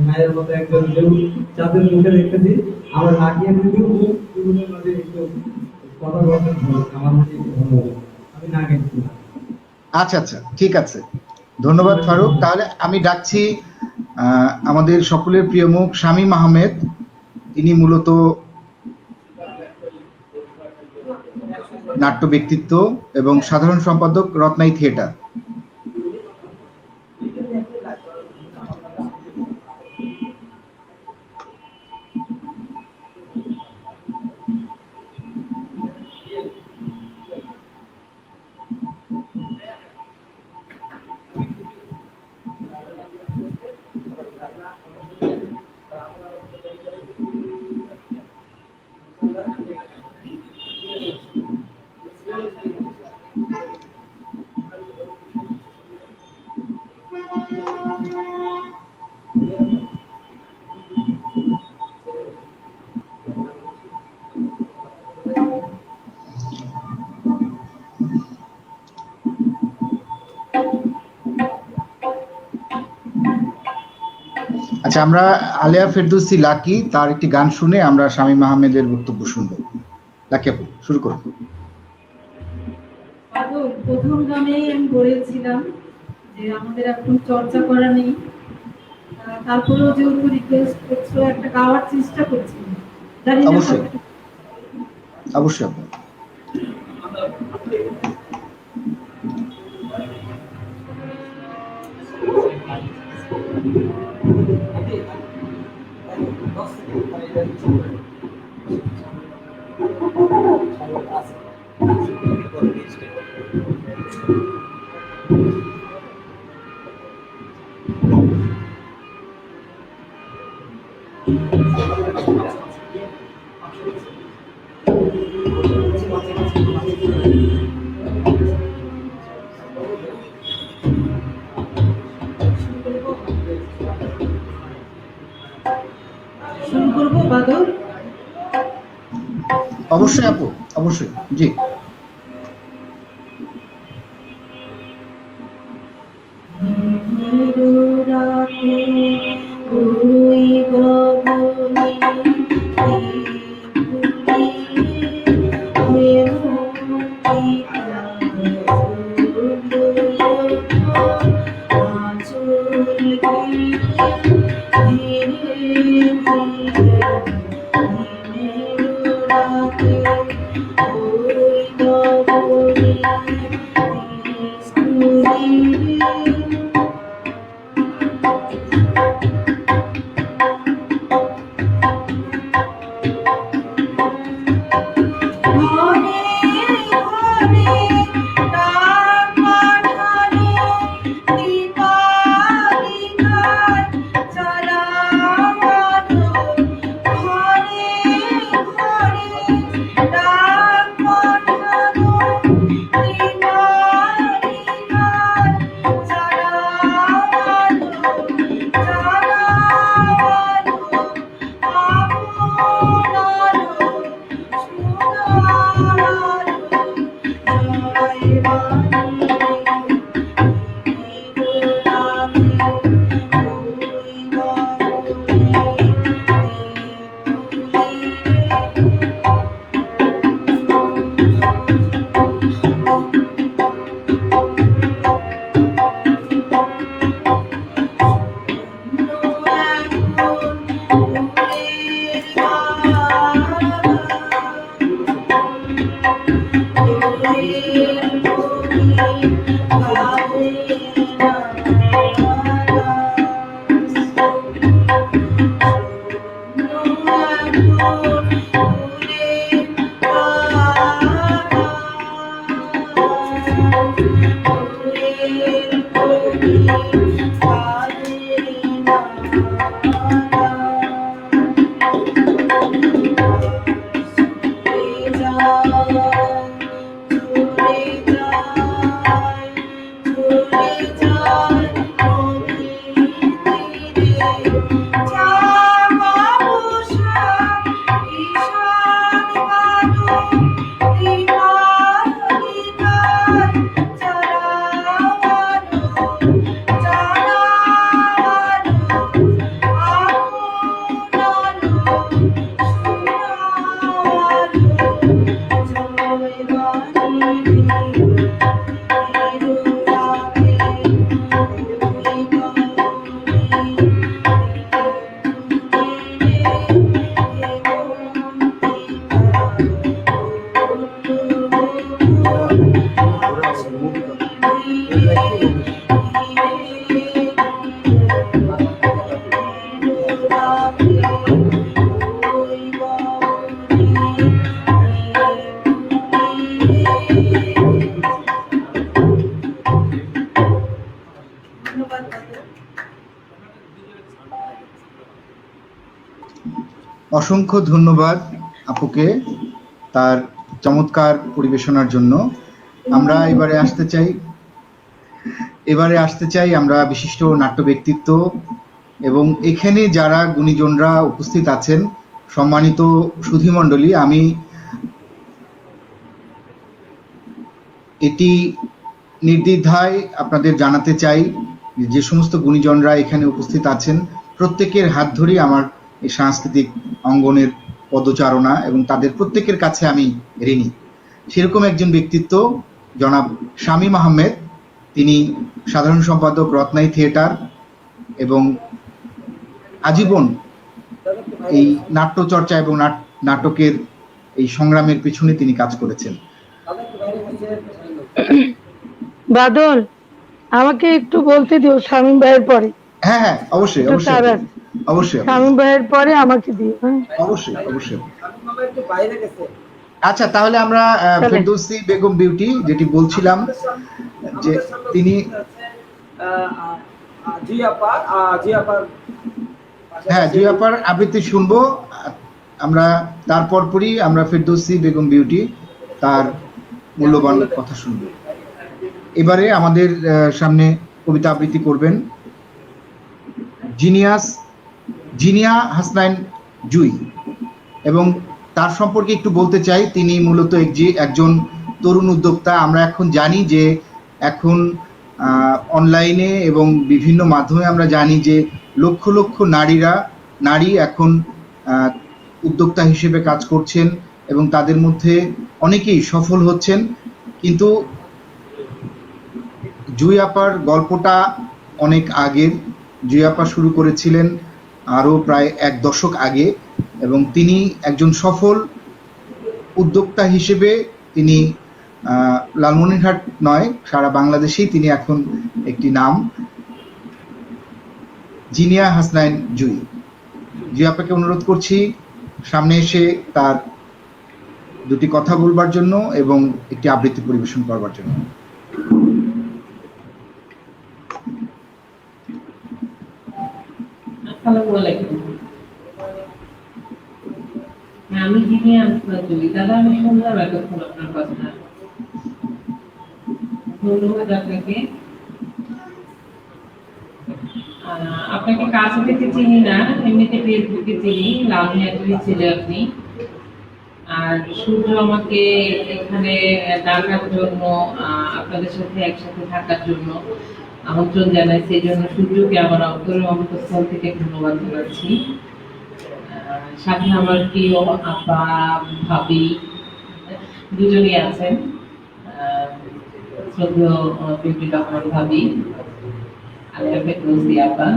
মায়ের মতো একজন কেউ যাদের মুখে দেখতেছি আমরা লাগিয়ে কিন্তু এতগুলোর মাঝে একটু কথা বলতেন আমার মনে একটু ভালো হবে, আমি না কিন্তু আচ্ছা আচ্ছা, ঠিক আছে, ধন্যবাদ ফারুক। তাহলে আমি ডাকছি আমাদের সকলের প্রিয় মুখ শামীম আহমেদ। তিনি মূলত নাট্য ব্যক্তিত্ব এবং সাধারণ সম্পাদক রত্নাই থিয়েটার। আচ্ছা, আমরা আলেয়া ফেরদৌসী লাকি তার একটি গান শুনে আমরা শামীম আহমেদের বক্তব্য শুনবো। লাকি আপু, শুরু করুন। প্রথম গানেই আমি বলেছিলাম যে আমাদের এখন চর্চা করা নেই, তারপরেও যেহেতু রিকোয়েস্ট করছো একটা গাওয়ার চেষ্টা করছি। জানি না অবশ্যই অবশ্যই আপু। শুরু করবো বাদল? অবশ্যই আপু, অবশ্যই, জি। অসংখ্য ধন্যবাদ আপুকে তার চমৎকার পরিবেশনার জন্য। আমরা এবারে আসতে চাই আমরা বিশিষ্ট নাট্য ব্যক্তিত্ব এবং এখানে যারা গুণীজনরা উপস্থিত আছেন, সম্মানিত সুধীমণ্ডলী, আমি এটি নির্দ্বিধায় আপনাদের জানাতে চাই যে সমস্ত গুণীজনরা এখানে উপস্থিত আছেন প্রত্যেকের হাত ধরেই আমার এই সাংস্কৃতিক অঙ্গনের পদচারণা এবং তাদের প্রত্যেকের কাছে আমি ঋণী। সেরকম একজন ব্যক্তিত্ব জনাব শামীম আহমেদ, তিনি সাধারণ সম্পাদক রত্নাই থিয়েটার এবং আজীবন এই নাট্যচর্চা এবং নাটকের এই সংগ্রামের পিছনে তিনি কাজ করেছেন। বাদল, আমাকে একটু বলতে দিও শামীম ভাইয়ের পরে। হ্যাঁ হ্যাঁ, অবশ্যই একটু অবশ্যই তাড়া। অবশ্যই শামীম ভাইয়ের পরে আমাকে দিও, হ্যাঁ? অবশ্যই অবশ্যই। আচ্ছা, তাহলে আমরা চলেন। ফেরদৌসী বেগম বিউটি যেটি বলছিলাম যে তিনি হ্যাঁ জি আপার আবৃত্তি শুনবো আমরা, তারপর পরই আমরা ফেরদৌসী বেগম বিউটি তার মূল্যবান কথা শুনবো। এবারে আমাদের সামনে কবিতা আবৃত্তি করবেন জিনিয়া হাসনাইন জুই, এবং তার সম্পর্কে একটু বলতে চাই, তিনি মূলত একজন তরুণ উদ্যোক্তা। আমরা এখন জানি যে এখন অনলাইনে এবং বিভিন্ন মাধ্যমে আমরা জানি যে লক্ষ লক্ষ নারী এখন উদ্যোক্তা হিসেবে কাজ করছেন এবং তাদের মধ্যে অনেকেই সফল হচ্ছেন। কিন্তু জুই আপার গল্পটা অনেক আগের। জুই আপা শুরু করেছিলেন আরও প্রায় 1 দশক আগে এবং তিনি একজন সফল উদ্যোক্তা হিসেবে তিনি লালমনিরহাট নয়, সারা বাংলাদেশেই তিনি এখন একটি নাম। জিনিয়া হাসনাইন জুই, জুই আপাকে অনুরোধ করছি সামনে এসে তার দুটি কথা বলবার জন্য এবং একটি আবৃত্তি পরিবেশন করবার জন্য। আসসালামু আলাইকুম। আমি জিনিয়া হাসনাইন জুই। দাদা, আমি শুনলাম এতক্ষণ আপনার কথা, ধন্যবাদ আপনাকে। আপনাকে কাছ থেকে চিনি না, এমনিতে ফেসবুকে চিনি, লালমিয়াগুলি ছেলে আপনি। আর সূর্য আমাকে এখানে ডাকার জন্য, আপনাদের সাথে একসাথে থাকার জন্য আমন্ত্রণ জানাই, সেই জন্য সূর্যকে আমার অন্তঃস্থল থেকে ধন্যবাদ জানাচ্ছি। সাথে আমার প্রিয় আপা ভাবি দুজনই আছেন, শ্রদ্ধেয় বিউটি রহমান ভাবি, আলিয়া ফেরদৌসী আপা।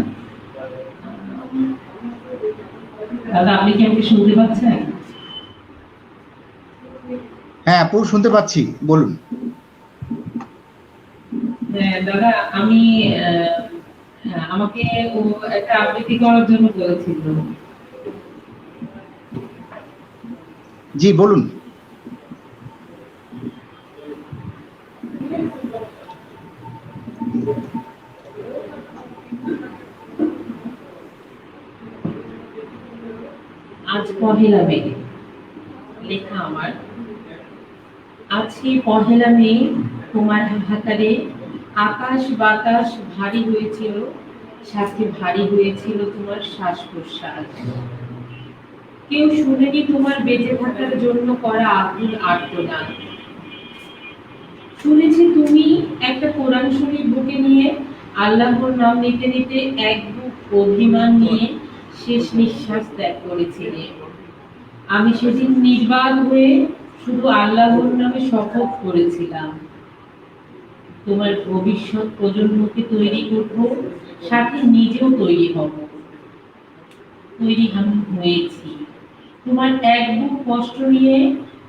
দাদা, আপনি কি আমাকে শুনতে পাচ্ছেন? হ্যাঁ আপু, শুনতে পাচ্ছি, বলুন। হ্যাঁ দাদা, আমি আমাকে ও একটা আবৃত্তি করার জন্য বলেছিল। জি বলুন। আজ পহেলা মে, লেখা আমার। আজকে পহেলা মে, তোমার হাহাকারে আকাশ বাতাস ভারী হয়েছিল, সাথে ভারী হয়েছিল তোমার শ্বাস প্রশ্বাস। কেউ শুনেনি তোমার বেঁচে থাকার জন্য করা আকুল আর্তনাদ। শুনেছি তুমি একটা কোরআন শরীফ বুকে নিয়ে আল্লাহর নাম নিতে নিতে এক বুক অভিমান নিয়ে শেষ নিঃশ্বাস ত্যাগ করেছিলে। আমি সেদিন নির্বাক হয়ে শুধু আল্লাহর নামে শপথ করেছিলাম, তোমার ভবিষ্যৎ প্রজন্মকে তৈরি করব, সাথে নিজেও তৈরি হব। তৈরি আমি হয়েছি। তোমার এক বুক কষ্ট নিয়ে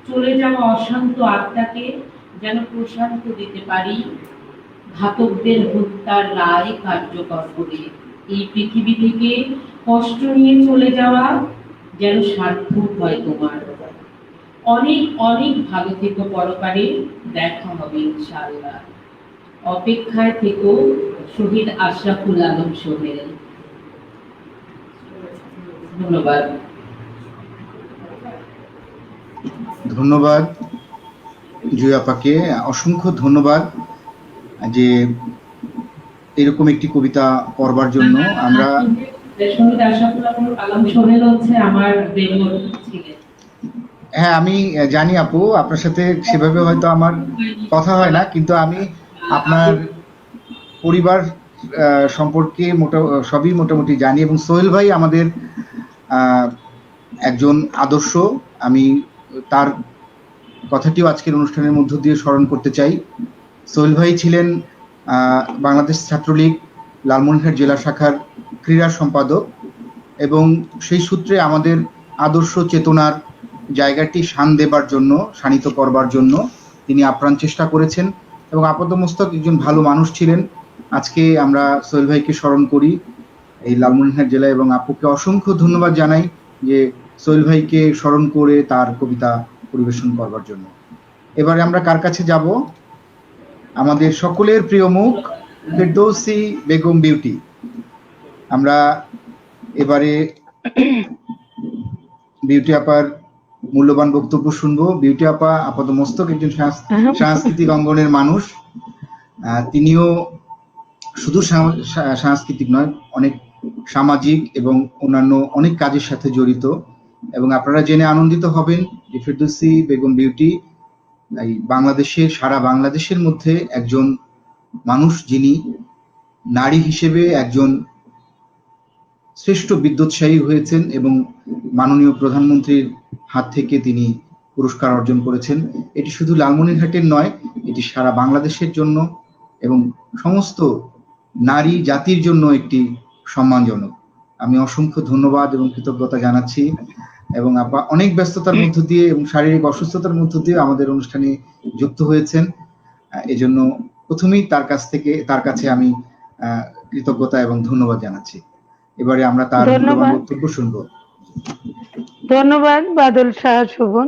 চলে যাওয়া অশান্ত আত্মাকে যেন প্রশান্ত দিতে পারি, ঘাতকদের হত্যার রায় কার্যকর করে। এই পৃথিবী থেকে কষ্ট নিয়ে চলে যাওয়া যেন সার্থক হয় তোমার। অনেক অনেক ভালো থেকো, পরকালে দেখা হবে ইনশাআল্লাহ। অপেক্ষায় থেকো, শহীদ আশরাফুল আলম সোহেল। ধন্যবাদ। ধন্যবাদ জুই আপাকে, অসংখ্য ধন্যবাদ যে এরকম একটি কবিতা পড়বার জন্য। আমরা শহীদ আশরাফুল আলমের কালাম সোহেল হচ্ছে আমার দেবর ছিলেন। হ্যাঁ, আমি জানি আপু, আপনার সাথে সেভাবে হয়তো আমার কথা হয় না, কিন্তু আমি আপনার পরিবার সম্পর্কে সবই মোটামুটি জানি, এবং সোহেল ভাই আমাদের আহ, একজন আদর্শ। আমি তার কথাটিও আজকের অনুষ্ঠানের মধ্য দিয়ে স্মরণ করতে চাই। সোহেল ভাই ছিলেন বাংলাদেশ ছাত্রলীগ লালমনিরহাট জেলা শাখার ক্রীড়া সম্পাদক, এবং সেই সূত্রে আমাদের আদর্শ চেতনার জায়গাটি শানিত করবার জন্য তিনি আপ্রাণ চেষ্টা করেছেন, এবং আপাতমস্তক একজন ভালো মানুষ ছিলেন। আজকে আমরা সোহেল ভাইকে স্মরণ করি এই লালমনিরহাট জেলায়, এবং আপুকে অসংখ্য ধন্যবাদ জানাই যে সোহেল ভাইকে স্মরণ করে তার কবিতা পরিবেশন করবার জন্য। এবারে আমরা কার কাছে যাব? আমাদের সকলের প্রিয় মুখ ফেরদৌসী বেগম বিউটি। আমরা এবারে বিউটি আপার মূল্যবান বক্তব্য শুনবো। বিউটি আপা আপাতমস্তক একজন সাংস্কৃতিক অঙ্গনের মানুষ। তিনিও শুধু সাংস্কৃতিক নয়, অনেক সামাজিক এবং অন্যান্য অনেক কাজের সাথে জড়িত, এবং আপনারা জেনে আনন্দিত হবেন যে ফেরদৌসী বেগম বিউটি এই সারা বাংলাদেশের মধ্যে একজন মানুষ যিনি নারী হিসেবে একজন শ্রেষ্ঠ বিদ্যোৎসাহী হয়েছেন, এবং মাননীয় প্রধানমন্ত্রীর হাত থেকে তিনি পুরস্কার অর্জন করেছেন। এটি শুধু লালমনিরহাটের নয়, এটি সারা বাংলাদেশের জন্য এবং সমস্ত নারী জাতির জন্য একটি সম্মানজনক। আমি অসংখ্য ধন্যবাদ এবং কৃতজ্ঞতা জানাচ্ছি, এবং আপা অনেক ব্যস্ততার মধ্য দিয়ে এবং শারীরিক অসুস্থতার মধ্য দিয়ে আমাদের অনুষ্ঠানে যুক্ত হয়েছেন। এজন্য প্রথমেই তার কাছে আমি কৃতজ্ঞতা এবং ধন্যবাদ জানাচ্ছি। এবারে আমরা তার মূল্যবান বক্তব্য শুনবো। ধন্যবাদ বাদল শাহ শোভন,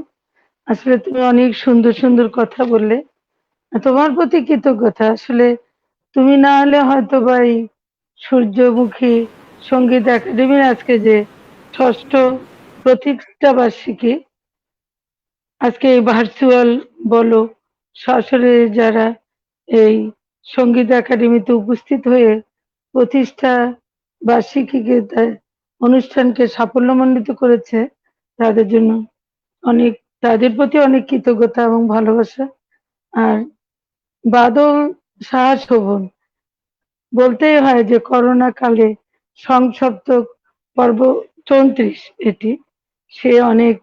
আসলে তুমি অনেক সুন্দর সুন্দর কথা বললে, তোমার প্রতি কৃতজ্ঞতা। আসলে তুমি না হলে হয়তো বা এই সূর্যমুখী সঙ্গীত একাডেমির আজকে যে ৬ষ্ঠ প্রতিষ্ঠা বার্ষিকী, আজকে এই ভার্চুয়াল বলো সরাসরি যারা এই সঙ্গীত একাডেমিতে উপস্থিত হয়ে প্রতিষ্ঠা বার্ষিকীকে অনুষ্ঠানকে সাফল্যমণ্ডিত করেছে, তাদের জন্য তাদের প্রতি অনেক কৃতজ্ঞতা এবং ভালোবাসা। আর বাদল শাহ শোভন, বলতেই হয় যে করোনা কালে সংসপ্তক পর্ব ৩৪ এটি, সে অনেক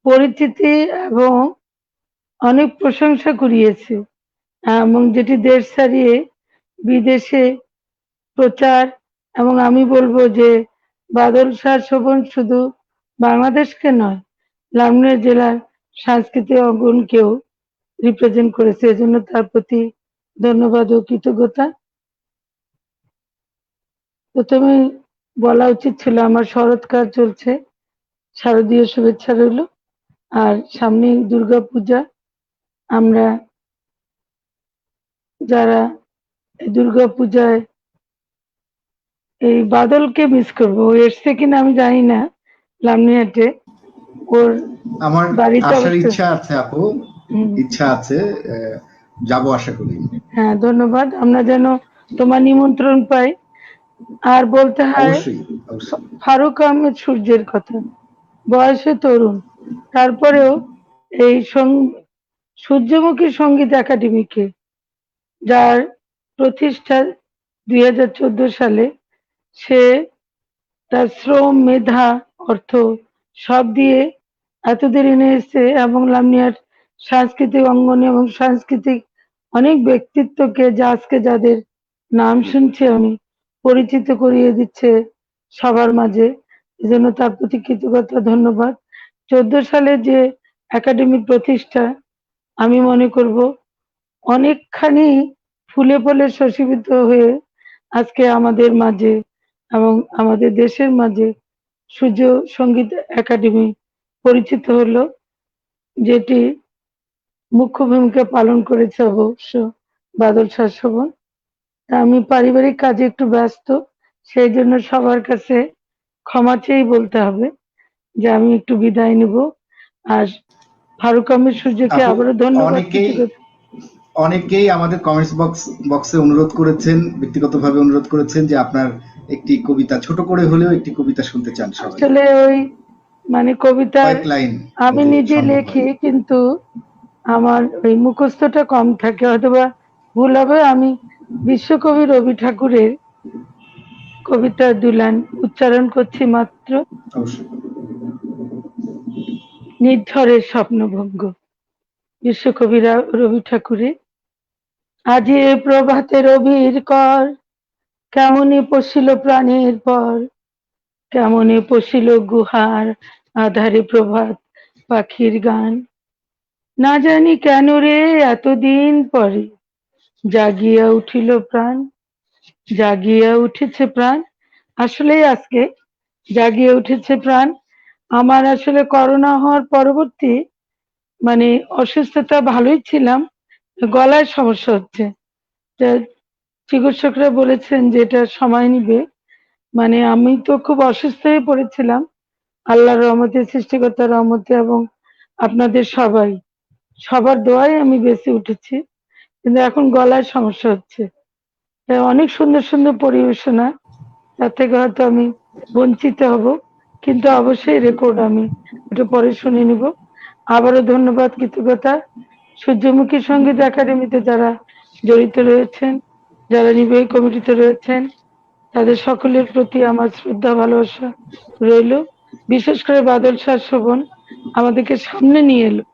পরিচিতি এবং অনেক প্রশংসা কুড়িয়েছে, এবং যেটি দেশ ছাড়িয়ে বিদেশে প্রচার। এবং আমি বলবো যে বাদল শাহ শোভন শুধু বাংলাদেশকে নয়, লালমনিরহাট জেলার সাংস্কৃতিক অঙ্গনকেও রিপ্রেজেন্ট করেছে, এজন্য তার প্রতি ধন্যবাদ ও কৃতজ্ঞতা। প্রথমে বলা উচিত ছিল আমার শরৎকাল চলছে, শারদীয় শুভেচ্ছা রইল। আর সামনে দুর্গাপূজা, আমরা যারা দুর্গাপূজায় এই বাদলকে মিস করবো, ও এসছে কিনা আমি জানি না লালমনিরহাটে, ওর আমার বাড়িতে আসার ইচ্ছা আছে আপু, ইচ্ছা আছে, যাবো আশা করি। হ্যাঁ, ধন্যবাদ। আমরা যেন তোমার নিমন্ত্রণ পাই। আর বলতে হয় অবশ্যই অবশ্যই। ফারুক আহমেদ সূর্যের কথা, বয়সে তরুণ, তারপরেও এই সূর্যমুখী সঙ্গীত একাডেমিকে, যার প্রতিষ্ঠা ২০১৪ সালে, সে তার শ্রম, মেধা, অর্থ সব দিয়ে এতদূর এনে এসেছে, এবং লালমনিরহাট সাংস্কৃতিক অঙ্গনে এবং সাংস্কৃতিক অনেক ব্যক্তিত্বকে যা আজকে যাদের নাম শুনছি আমি, পরিচিত করিয়ে দিচ্ছে সবার মাঝে। এজন্য তার প্রতি কৃতজ্ঞতা, ধন্যবাদ। 14 সালে যে একাডেমিক প্রতিষ্ঠা, আমি মনে করব অনেকখানি ফুলে ফলে শোষিত হয়ে আজকে আমাদের মাঝে এবং আমাদের দেশের মাঝে সূর্য সঙ্গীত একাডেমি পরিচিত হলো, যেটি মুখ্য ভূমিকা পালন করেছে অবশ্য বাদল শাহ শোভন। আমি পারিবারিক কাজে একটু ব্যস্ত, সেই জন্য সবার কাছে ক্ষমা চেয়েই বলতে হবে যে আমি একটু বিদায় নেব। আর ফারুক আহমেদ সূর্যকে আপু, আবারও ধন্যবাদ। অনেকেই আমাদের কমেন্টস বক্সে অনুরোধ করেছেন, ব্যক্তিগতভাবে অনুরোধ করেছেন যে আপনার একটি কবিতা, ছোট করে হলেও একটি কবিতা শুনতে চান সবাই। আসলে ওই মানে কবিতার কয়েক লাইন আমি যদি নিজে সম্ভব লিখি, হয়। কিন্তু আমার ওই মুখস্থটা কম থাকে, হয়তোবা ভুল হবে। আমি বিশ্বকবি রবি ঠাকুরের কবিতা দুলান উচ্চারণ করছি মাত্র। অবশ্যই। নির্ঝরের স্বপ্নভঙ্গ, বিশ্বকবি রবি ঠাকুরের। আজি এ প্রভাতে রবির কর, কেমনে পশিল প্রাণের পর, কেমনে পশিল গুহার আধারে প্রভাত পাখির গান। না জানি কেন রে এতদিন পরে জাগিয়া উঠিল প্রাণ, জাগিয়া উঠেছে প্রাণ। আসলে আজকে জাগিয়ে উঠেছে প্রাণ। আমার আসলে করোনা হওয়ার পরবর্তী মানে অসুস্থতা ভালোই ছিলাম, গলায় সমস্যা হচ্ছে। তা চিকিৎসকরা বলেছেন যে এটা সময় নিবে। মানে আমি তো খুব অসুস্থ হয়ে পড়েছিলাম, আল্লাহর রহমতে, সৃষ্টিকর্তার রহমতে এবং আপনাদের সবার দোয়ায় আমি বেঁচে উঠেছি। কিন্তু এখন গলায় সমস্যা হচ্ছে। তাই অনেক সুন্দর সুন্দর পরিবেশনা, তার থেকে হয়তো আমি বঞ্চিত হব, কিন্তু অবশ্যই রেকর্ড আমি ওটা পরে শুনে নিব। আবারও ধন্যবাদ, কৃতজ্ঞতা সূর্যমুখী সঙ্গীত একাডেমিতে যারা জড়িত রয়েছেন, যারা নির্বাহী কমিটিতে রয়েছেন, তাদের সকলের প্রতি আমার শ্রদ্ধা ভালোবাসা রইল। বিশেষ করে বাদল স্যার, শোভন আমাদেরকে সামনে নিয়ে এলো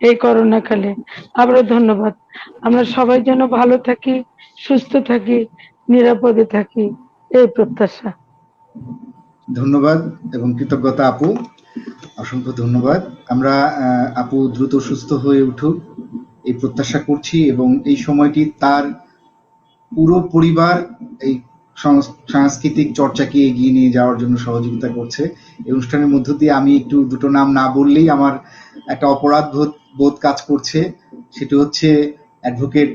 এই করোনা কালে। আবারও ধন্যবাদ। আমরা সবাই যেন ভালো থাকি, সুস্থ থাকি, নিরাপদে থাকি, এই প্রত্যাশা। ধন্যবাদ এবং কৃতজ্ঞতা আপু, অসংখ্য ধন্যবাদ। আমরা আপু দ্রুত সুস্থ হয়ে উঠুক এই প্রত্যাশা করছি, এবং এই সময়টি তার পুরো পরিবার এই সাংস্কৃতিক চর্চাকে এগিয়ে নিয়ে যাওয়ার জন্য সহযোগিতা করছে। এই অনুষ্ঠানের মধ্য দিয়ে আমি একটু দুটো নাম না বললেই আমার একটা অপরাধ বোধ কাজ করছে। সেটি হচ্ছে অ্যাডভোকেট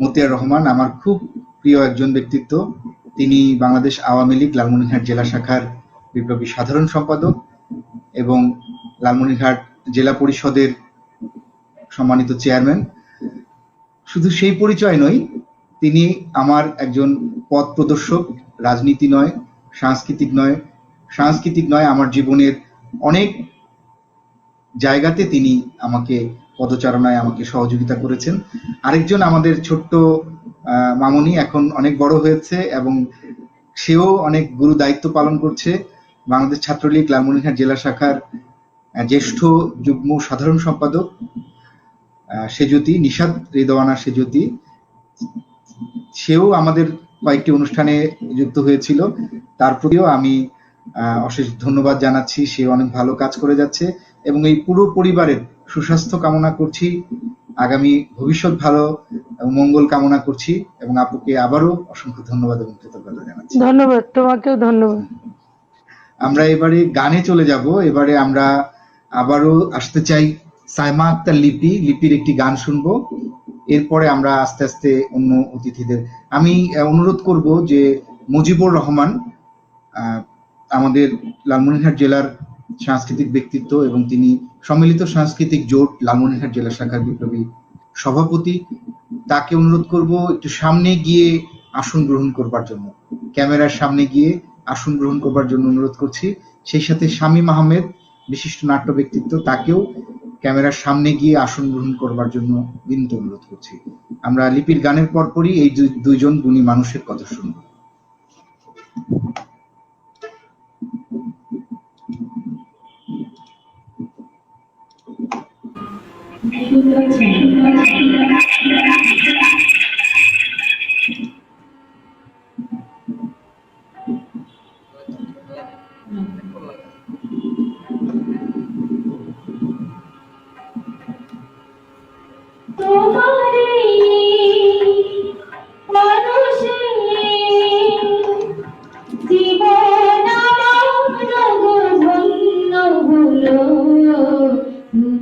মতিয়ার রহমান, আমার খুব প্রিয় একজন ব্যক্তিত্ব। তিনি বাংলাদেশ আওয়ামী লীগ লালমনিরহাট জেলা শাখার বিপ্লবী সাধারণ সম্পাদক এবং লালমনিরহাট জেলা পরিষদের সম্মানিত চেয়ারম্যান। শুধু সেই পরিচয় নয়, তিনি আমার একজন পথ প্রদর্শক। রাজনীতি নয়, সাংস্কৃতিক নয়, আমার জীবনের অনেক জায়গাতে তিনি আমাকে পদচারণায় আমাকে সহযোগিতা করেছেন। আরেকজন আমাদের ছোট্ট মামনি, এখন অনেক বড় হয়েছে এবং সেও অনেক গুরু দায়িত্ব পালন করছে। বাংলাদেশ ছাত্রলীগ লালমনিরহাট জেলা শাখার জ্যেষ্ঠ যুগ্ম সাধারণ সম্পাদক সেজুতি, নিশাদ রিদওয়ানা সেজুতি। সেও আমাদের কয়েকটি অনুষ্ঠানে যুক্ত হয়েছিল, তার প্রতিও আমি অশেষ ধন্যবাদ জানাচ্ছি। সে অনেক ভালো কাজ করে যাচ্ছে এবং এই পুরো পরিবারের সুস্বাস্থ্য কামনা করছি, আগামী ভবিষ্যৎ ভালো মঙ্গল কামনা করছি, এবং আপুকে আবারও অসংখ্য ধন্যবাদ এবং কৃতজ্ঞতা জানাচ্ছি। ধন্যবাদ, তোমাকেও ধন্যবাদ। আমরা এবারে গানে চলে যাব। এবারে আমরা আবারও আসতে চাই সাইমা আক্তার লিপির একটি গান শুনবো। এরপরে আমরা আস্তে আস্তে অন্য অতিথিদের আমি অনুরোধ করব যে মুজিবুর রহমান, আমাদের লালমনিরহাট জেলার সাংস্কৃতিক ব্যক্তিত্ব এবং তিনি সম্মিলিত সাংস্কৃতিক জোট লালমনিরহাট জেলা শাখার বিপ্লবী সভাপতি, তাকে অনুরোধ করব একটু সামনে গিয়ে আসন গ্রহণ করবার জন্য, ক্যামেরার সামনে গিয়ে আসন গ্রহণ করবার জন্য অনুরোধ করছি। সেই সাথে শামীম আহমেদ, বিশিষ্ট নাট্য ব্যক্তিত্ব, তাকেও ক্যামেরার সামনে গিয়ে আসন গ্রহণ করবার জন্য বিনীত অনুরোধ করছি। আমরা লিপির গানের পরপরই এই দুইজন গুণী মানুষের কথা শুনব।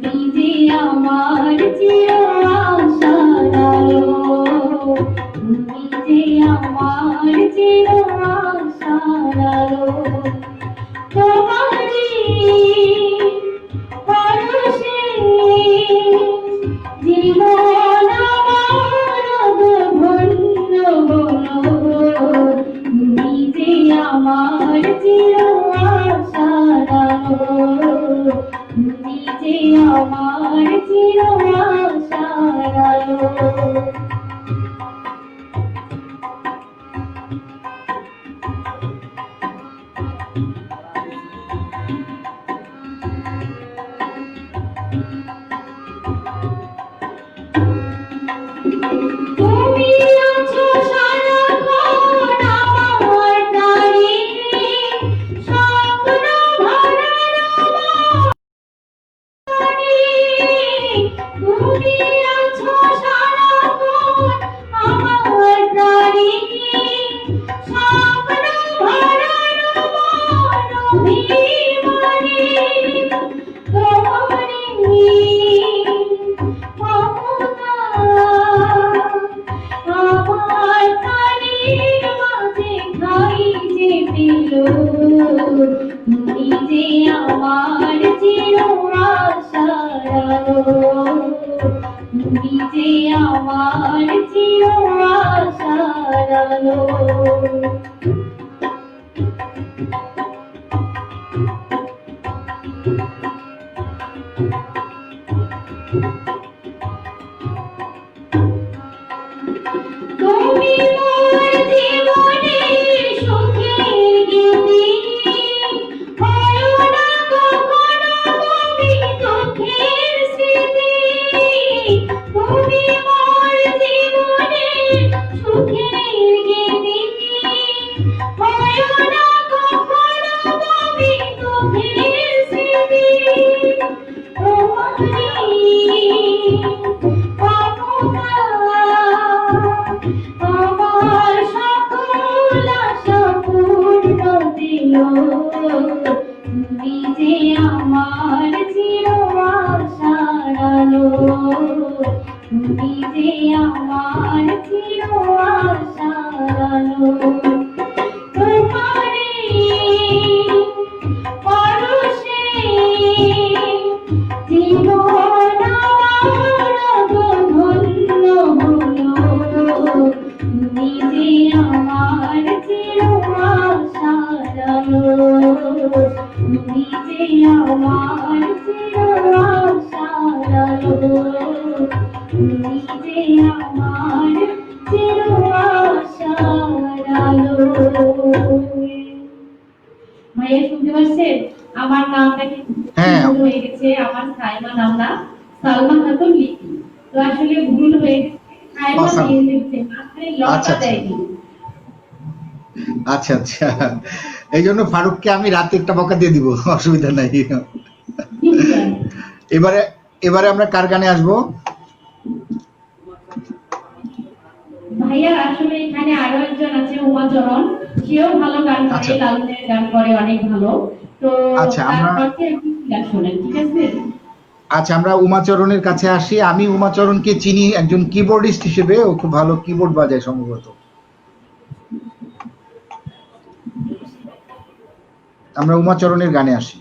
তুমি যে আমার চির আশার আলো। যে আমার চির আশার আলো। তুমি আছো সারাক্ষণ আমার প্রাণে, স্বপ্ন ভরা রমণী। তুমি আছো সারাক্ষণ আমার প্রাণে, স্বপ্ন ভরা রমণী। তোমারই মমতা আমার প্রাণের মাঝে ঠাই যে পেল। তুমি যে আমার চির আশার আলো, তুমি যে আমার চির আশার আলো। তুমি মোর জীবনের সুখের গীতি, হয়ো না কখনো তুমি দুঃখের স্মৃতি। তুমি মোর জীবনের সুখের গীতি, হয়ো না কখনো তুমি দুঃখের স্মৃতি। তোমারই আমার সকল আশা পূর্ণ দিও। তুমি যে আমার চির আশার আলো, তুমি যে আমার চির আশার আলো। তোমারই পরশে জীবন আমার ধন্য হলো। তুমি যে আমার চির আশার আলো, তুমি যে আমার চির আশার আলো, তুমি যে আমার চির আশার আলো। ভাইয়া শুনতে পাচ্ছেন? আমার নামটা কি হ্যাঁ। ভুল হয়ে গেছে? আমার সাইমা নাম না, সালমা খাতুন লিখি। তো আসলে ভুল হয়ে গেছে, সাইমা আসাম। দিয়ে লিখছে, মাত্রই লতা আচ্ছা। দেয়নি। আচ্ছা আচ্ছা, এই জন্য ফারুককে আমি রাতে একটা বকা দিয়ে দিব, অসুবিধা নাই। এবারে এবারে আমরা কার গানে আসবো? ভাইয়া আসলে এখানে আরো একজন আছে, উমাচরণ, সেও ভালো গান করে, আচ্ছা। লালনের গান করে অনেক ভালো। তো আচ্ছা, তার আমরা- কাছে একটু গান শোনেন, ঠিক আছে? আচ্ছা, আমরা উমাচরণের কাছে আসি। আমি উমাচরণকে চিনি একজন কিবোর্ডিস্ট হিসেবে, ও খুব ভালো কিবোর্ড বাজায় সম্ভবত। আমরা উমাচরণের গানে আসি।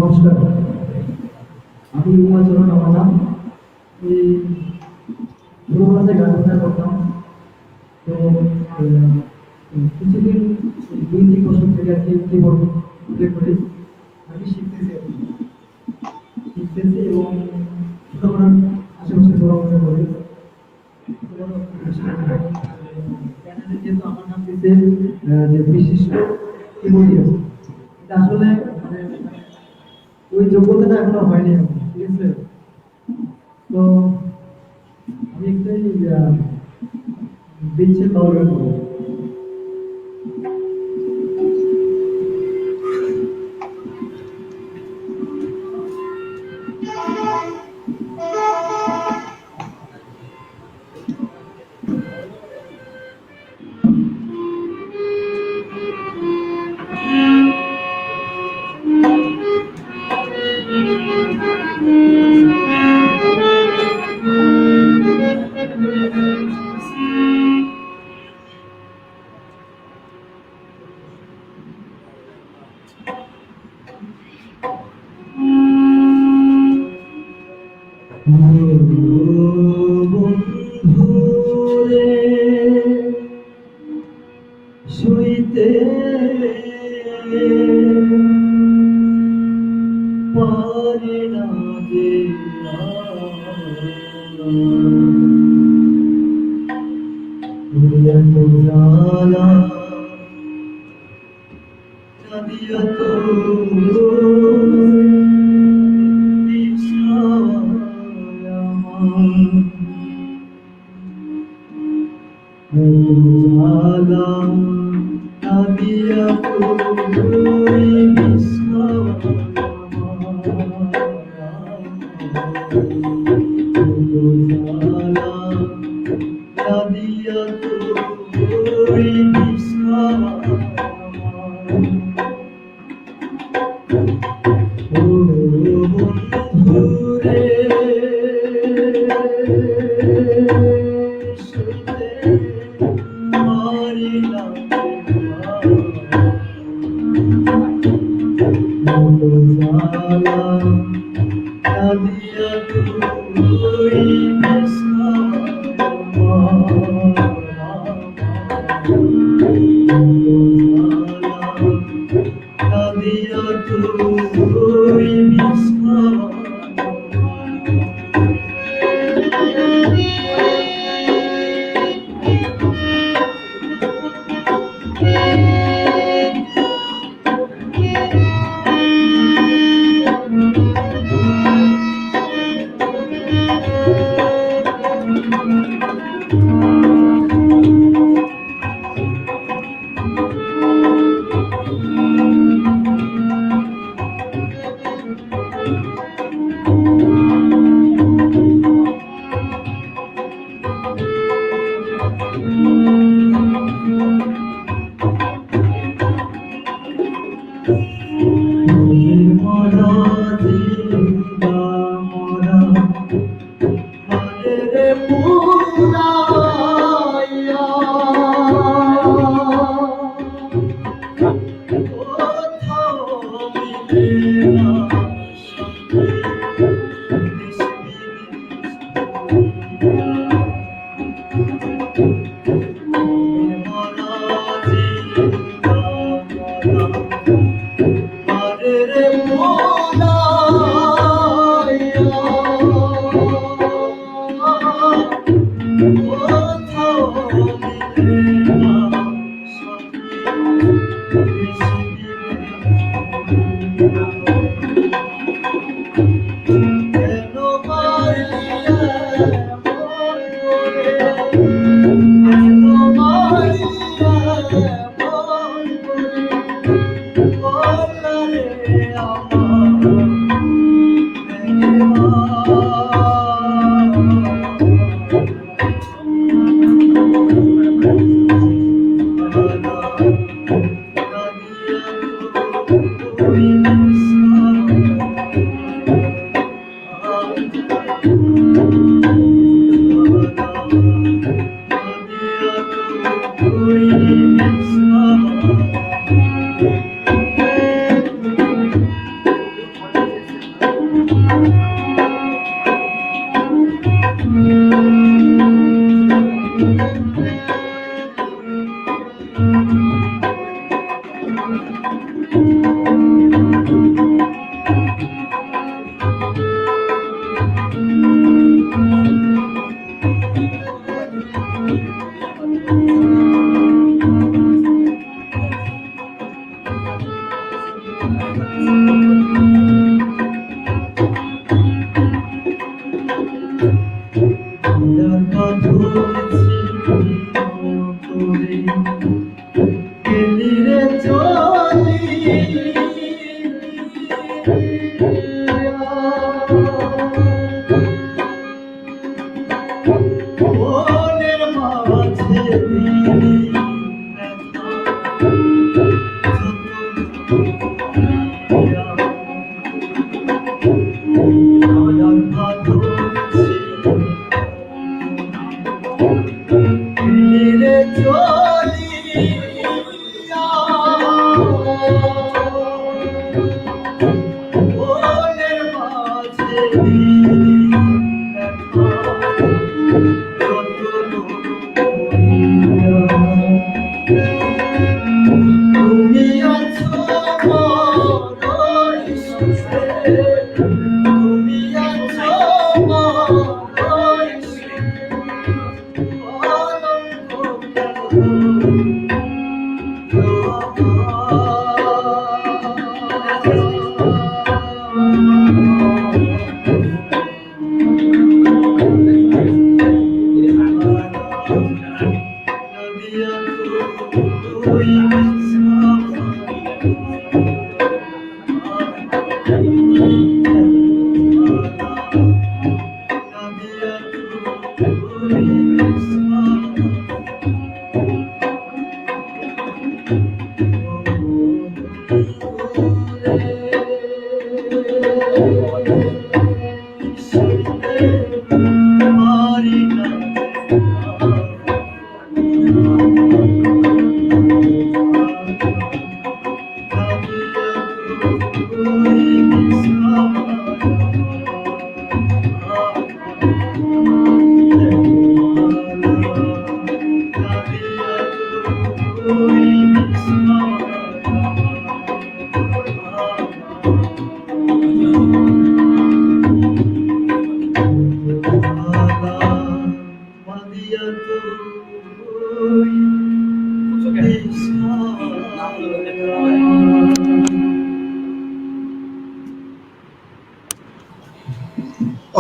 নমস্কার, আমি উমাচরণ আমার নাম। এই ছোটবেলাতে গান বাজনা করতাম। তো কিছুদিন 2-3 বছর থেকে আর কি কিবোর্ড প্লে করি। আমি শিখতেছি এবং ছোটবেলার আশেপাশে ঘোরাঘুরি করি। প্যানেলে যেহেতু আমার নাম দিতে যে বিশিষ্ট ইমোজিয়াস, এটা আসলে মানে ওই যোগ্যতাটা এখনো হয়নি আমার, ঠিক আছে? তো আমি একটাই বিচ্ছেদ পাওয়ার করবো। বন্ধুরে শুইতে পারি না যে এত জ্বালা চাঁদিয়া তো জ্বালা চাঁদিয়া তো তুমি আছো মরণ সুখে, তুমি আছো মরণ সুখে,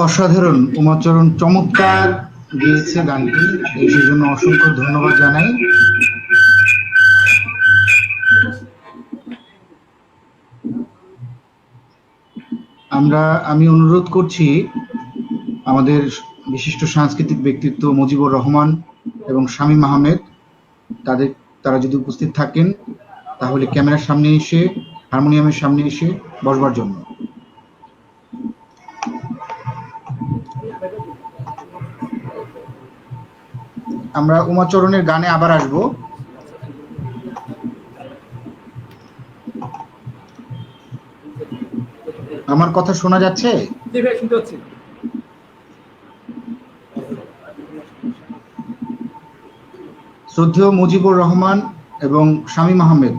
অসাধারণ, উমাচরণ চমৎকার গেয়েছে গানটি, সেই জন্য অসংখ্য ধন্যবাদ জানাই। আমি অনুরোধ করছি আমাদের বিশিষ্ট সাংস্কৃতিক ব্যক্তিত্ব মুজিবুর রহমান এবং শামীম আহমেদ, তারা যদি উপস্থিত থাকেন তাহলে ক্যামেরার সামনে এসে, হারমোনিয়ামের সামনে এসে বসবার জন্য। আমরা উমাচরণের গানে আবার আসব। আমার কথা শোনা যাচ্ছে? শ্রদ্ধেয় মুজিবুর রহমান এবং শামীম আহমেদ,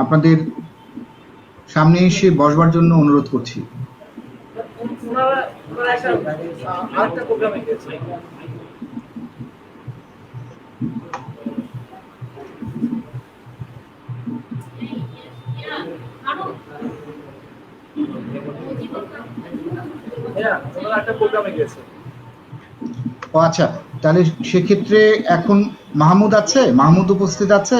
আপনাদের সামনে এসে বসবার জন্য অনুরোধ করছি। ও আচ্ছা, তাহলে সেক্ষেত্রে এখন মাহমুদ আছে? মাহমুদ উপস্থিত আছে?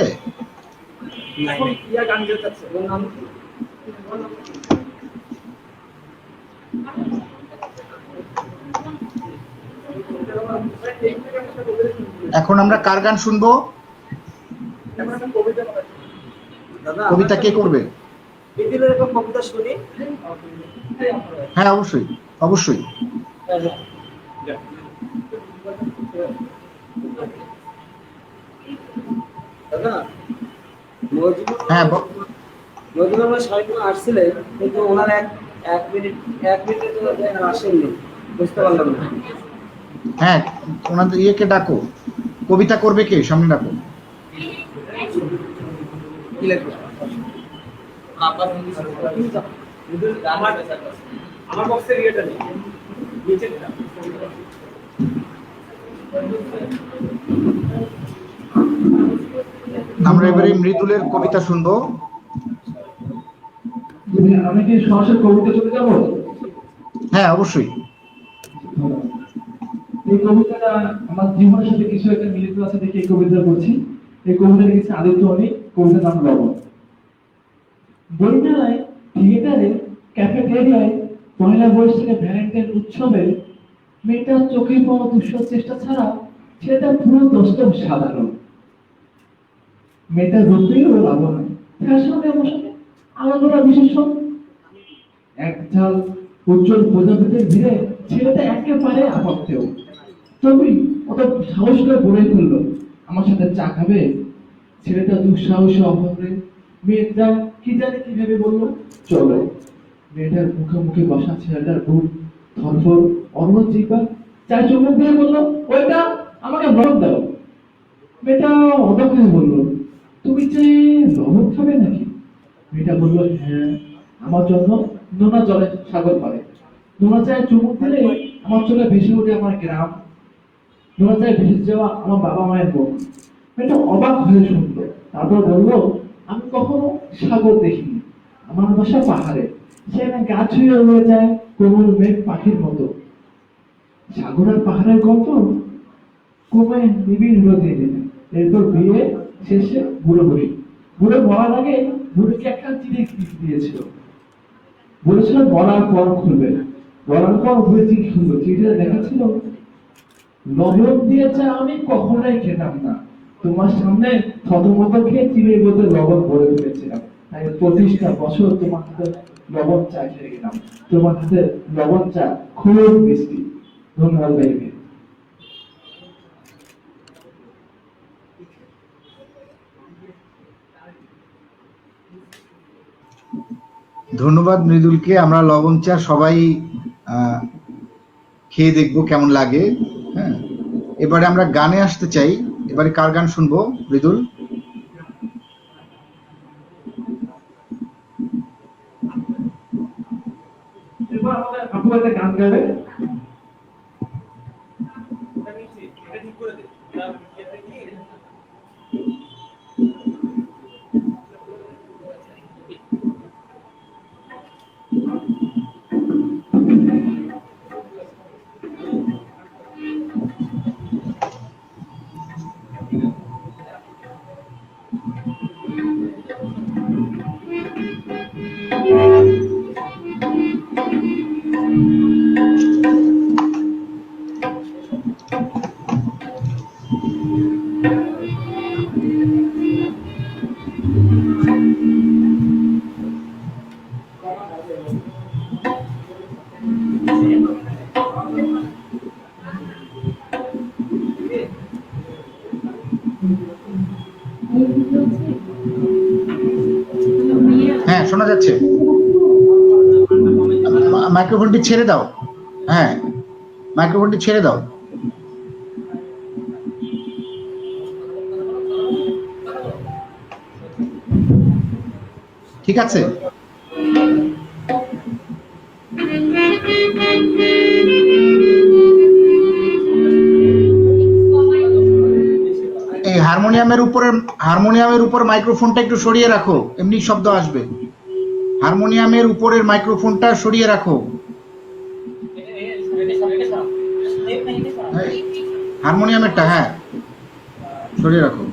এখন আমরা কার গান শুনবো? কবিতা কে করবে? হ্যাঁ, অবশ্যই অবশ্যই। হ্যাঁ, আসছিলেন, কিন্তু ওনার এক মিনিট আসেননি, বুঝতে পারলাম না। হ্যাঁ, ওনাদের ইয়েকে ডাকো। কবিতা করবে কে? সামনে ডাকো। আমরা এবারে মৃদুলের কবিতা শুনবো। আমি কি সরাসরি কবিতা চলে যাবো? হ্যাঁ, অবশ্যই। এই কবিতাটা আমার জীবনের সাথে কিছু একটা মিলিত আছে দেখে এই কবিতা করছি। এই কবিতা লিখেছে আদিত্য অনেক, কবিতার নাম লবণ। বইমেলায়, থিয়েটারে, ক্যাফেটেরিয়ায় পয়লা বৈশাখে ভ্যালেন্টাইন উৎসবে মেয়েটার চোখে পড়া দুঃসহ চেষ্টা ছাড়া সেটা পুরো দস্তম সাধারণ। মেয়েটার রূপেই ওর লাবণ্য, ফ্যাশন ইমোশনে আলাদা বিশেষণ। এক ঝাল উজ্জ্বল প্রজাপতির ভিড়ে ছেলেটা একেবারে আপত্তেও। তবে ওটা সাহস করে বলে ফেললো, আমার সাথে চা খাবে? ছেলেটা দুঃসাহসে অভাবে মেয়েটা কি জানে কি ভেবে বললো চলো। মেয়েটার মুখোমুখি বসা ছেলেটার বুক ধরফর অন্য জিপা চাই চুমুক দিয়ে বললো ওইটা আমাকে লবণ দাও। মেয়েটা অবাক হয়ে বলল, তুমি যে লবণ খাবে নাকি? মেয়েটা বলল, হ্যাঁ, আমার জন্য নোনা জলে সাগর পারে। নোনা চায়ে চুমুক দিলে আমার চোখে ভেসে ওঠে আমার গ্রাম, নোনা চায়ে ভেসে যাওয়া আমার বাবা মায়ের মুখ। মেয়েটা অবাক হয়ে শুনলো, তারপর বলল, আমি কখনো সাগর দেখিনি, আমার বাসা পাহাড়ে, সেখানে গাছ হয়ে উড়ে যায় কোমল মেঘ পাখির মতো। সাগর আর পাহাড়ের গল্প ক্রমে নিবিড় হলো দিনে দিনে। এরপর বিয়ে শেষে বুড়ো বুড়ি, বুড়ো মরার আগে বুড়িকে একটা চিঠি দিয়েছিল, বলেছিল মরার পর খুলবে। মরার পর বুড়ি চিঠি খুললো, চিঠিটা লেখা ছিল, লবণ দিয়ে চা আমি কখনোই খেতাম না, তোমার সামনে থতমত খেয়ে চিনির বোতলে লবণ ভরে ফেলেছিলাম, তাই 25টা বছর তোমার হাতে লবণ চা খেয়ে গেলাম, তোমার হাতে লবণ চা খুব মিষ্টি। ধন্যবাদ ভাইকে। ধন্যবাদ মৃদুলকে। আমরা লবণ চা সবাই খেয়ে দেখবো কেমন লাগে। হ্যাঁ, এবারে আমরা গানে আসতে চাই। এবারে কার গান শুনবো মৃদুল? এরপর আমাদের আপু একটা গান গাবে। হ্যাঁ, শোনা যাচ্ছে। মাইক্রোফোনটি ছেড়ে দাও। হ্যাঁ, মাইক্রোফোনটি ছেড়ে দাও। ঠিক আছে। এই হারমোনিয়ামের উপর মাইক্রোফোনটা একটু সরিয়ে রাখো, এমনি শব্দ আসবে। হারমোনিয়ামের উপরের মাইক্রোফোনটা সরিয়ে রাখো। হারমোনিয়ামেরটা, হ্যাঁ, সরিয়ে রাখো।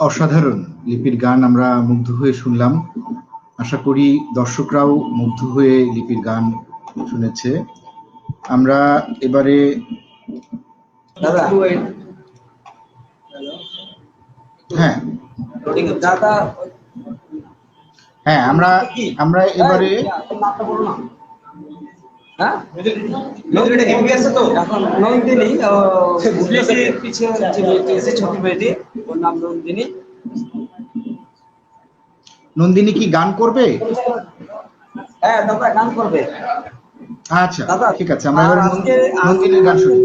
অসাধারণ লিপির গান আমরা মুগ্ধ হয়ে শুনলাম। আশা করি দর্শকরাও মুগ্ধ হয়ে লিপির গান শুনেছে। আমরা এবারে হ্যাঁ হ্যাঁ আমরা এবারে নন্দিনী ছোট মেয়েটি, ওর নাম নন্দিনী। নন্দিনী কি গান করবে? হ্যাঁ দাদা গান করবে। আচ্ছা ঠিক আছে, আমরা এবারে নন্দিনীর গান শুনি।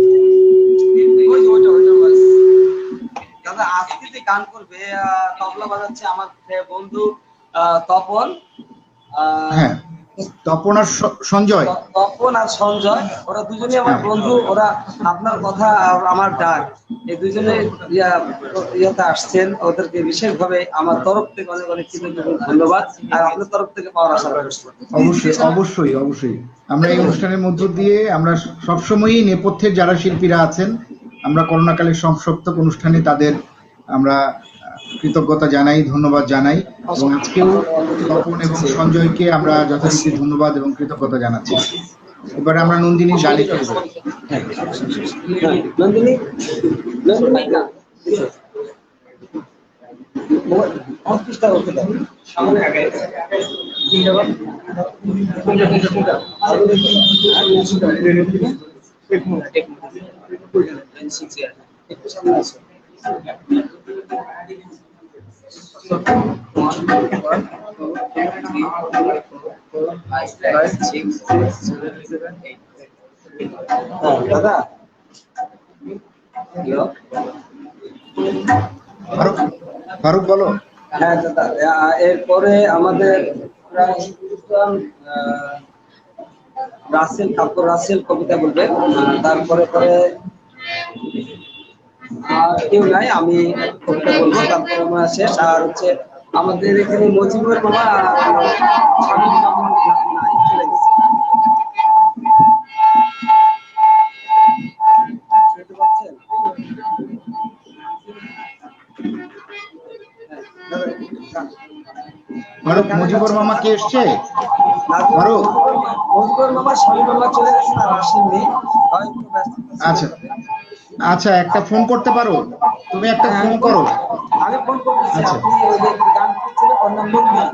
দাদা আজকে যে গান করবে তবলা বাজাচ্ছে আমার বন্ধু তপন। হ্যাঁ তপন আর সঞ্জয়। তপন আর সঞ্জয় ওরা দুজনে আমার বন্ধু। ওরা আপনার কথা আর আমার ডাক এই দুজনে ইয়াতে আসছেন। ওদেরকে বিশেষভাবে আমার তরফ থেকে অনেক অনেক ধন্যবাদ, আর আপনার তরফ থেকে পাওয়ার আশা করছি। অবশ্যই অবশ্যই অবশ্যই। আমরা এই অনুষ্ঠানের মধ্য দিয়ে আমরা সবসময়ই নেপথ্যের যারা শিল্পীরা আছেন, আমরা করোনাকালের সংসপ্তক অনুষ্ঠানে তাদের আমরা কৃতজ্ঞতা জানাই, ধন্যবাদ জানাই, এবং আজকেও তপন এবং সঞ্জয়কে আমরা যথারীতি ধন্যবাদ এবং কৃতজ্ঞতা জানাচ্ছি। এবারে আমরা নন্দিনীর গানে চলে যাব। নন্দিনী দাদা ফারুক বলো। হ্যাঁ দাদা, এরপরে আমাদের রাসেল কবিতা বলবে, তারপরে আর কেউ নাই, আমি কবিতা বলবো, তারপরে আমার শেষ। আর হচ্ছে আমাদের এখানে মজিবুর মামা চলে গেছে। মুজিবুর মামা কে এসছে? আরো মুজিবুর মামা স্বামী মামা চলে গেছেন আর আসেননি, হয়তো ব্যস্ত আছে। আচ্ছা আচ্ছা, একটা ফোন করতে পারো? তুমি একটা ফোন করো। আমি ফোন করতেছি, আচ্ছা। আপনি ওই যে গান করছিলেন ওর নাম্বার দিন।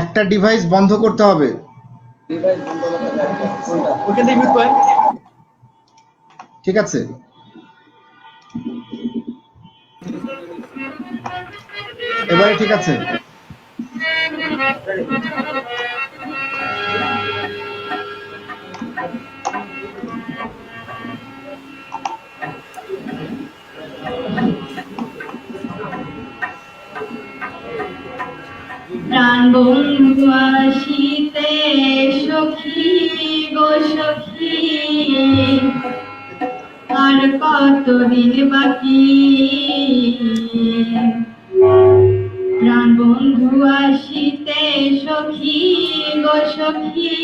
একটা ডিভাইস বন্ধ করতে হবে। ডিভাইস বন্ধ করতে হবে কোনটা? ওকে লিমিট করেন। ঠিক আছে। এবারে ঠিক আছে। প্রাণ বন্ধু আসিতে সখী গো সখী, আর কতদিন বাকি। প্রাণ বন্ধু আসিতে সখী গো সখী,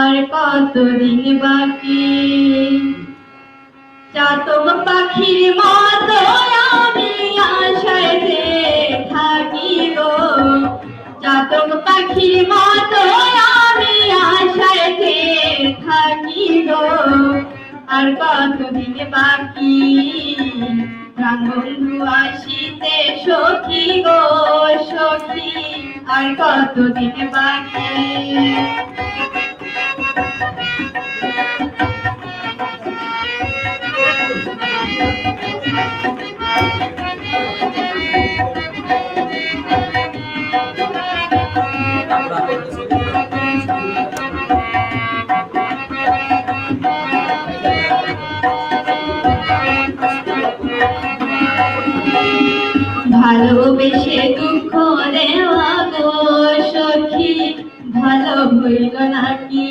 আর কতদিন বাকি। চাতক পাখির মতো আমি আশাতে থাকি গো, চাতক পাখির মতো আমি আশাতে থাকি গো, আর কতদিন বাকি। প্রাণ বন্ধু আসিতে সখী গো সখী, আর কতদিন বাকি। ভালোবেসে দুঃখ দেওয়া গো সখী, ভালো হইল নাকি।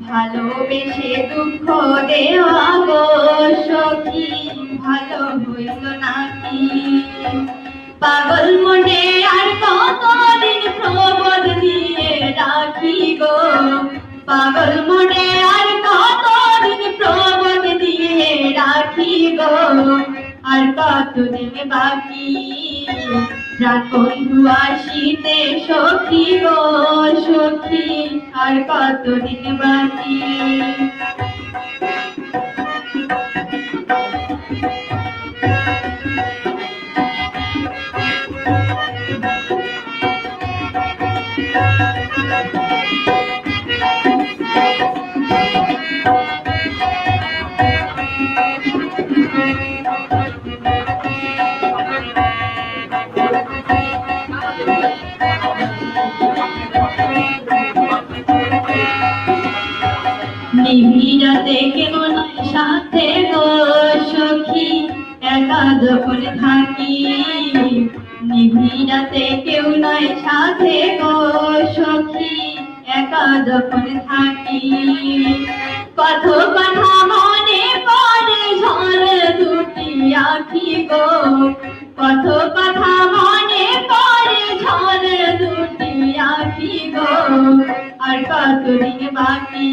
ভালোবেসে দুঃখ দেওয়া গো সখী, ভালো হইল নাকি। পাগল মনে আর কতদিন প্রবোধ দিয়ে রাখি গো, পাগল মনে আর কতদিন প্রবোধ দিয়ে রাখি গো, আর কতদিন বাকি। প্রাণ বন্ধু আসিতে সখী গো সখী, আর কতদিন বাকি। নিবিড়াতে কেউ নয় সাথে গো সখী, একা যখন থাকি। নিবিড়াতে কেউ নয় সাথে গো সখী, একা যখন থাকি। কত কথা মনে পড়ে ঝড় দুটি আখি গো, কত কথা মনে পড়ে ঝড় দুটি আখি গো, আর কতদিন বাকি।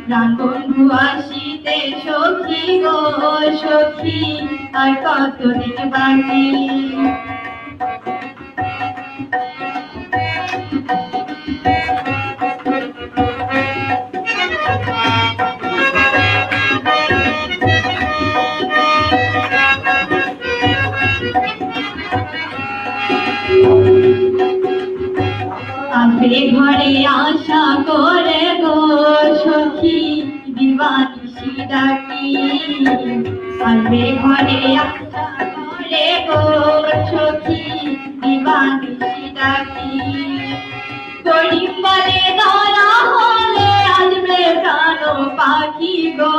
প্রাণ বন্ধু আসিতে সখী গো সখী, আর কতদিন বাকি। আসবে ঘরে আশা করে গো সখী, দিবানিশি ডাকি। আসবে ঘরে আশা করে গো সখী, দিবানিশি ডাকি। করিম বলে ধরা হলে আসবে প্রাণ পাখি গো,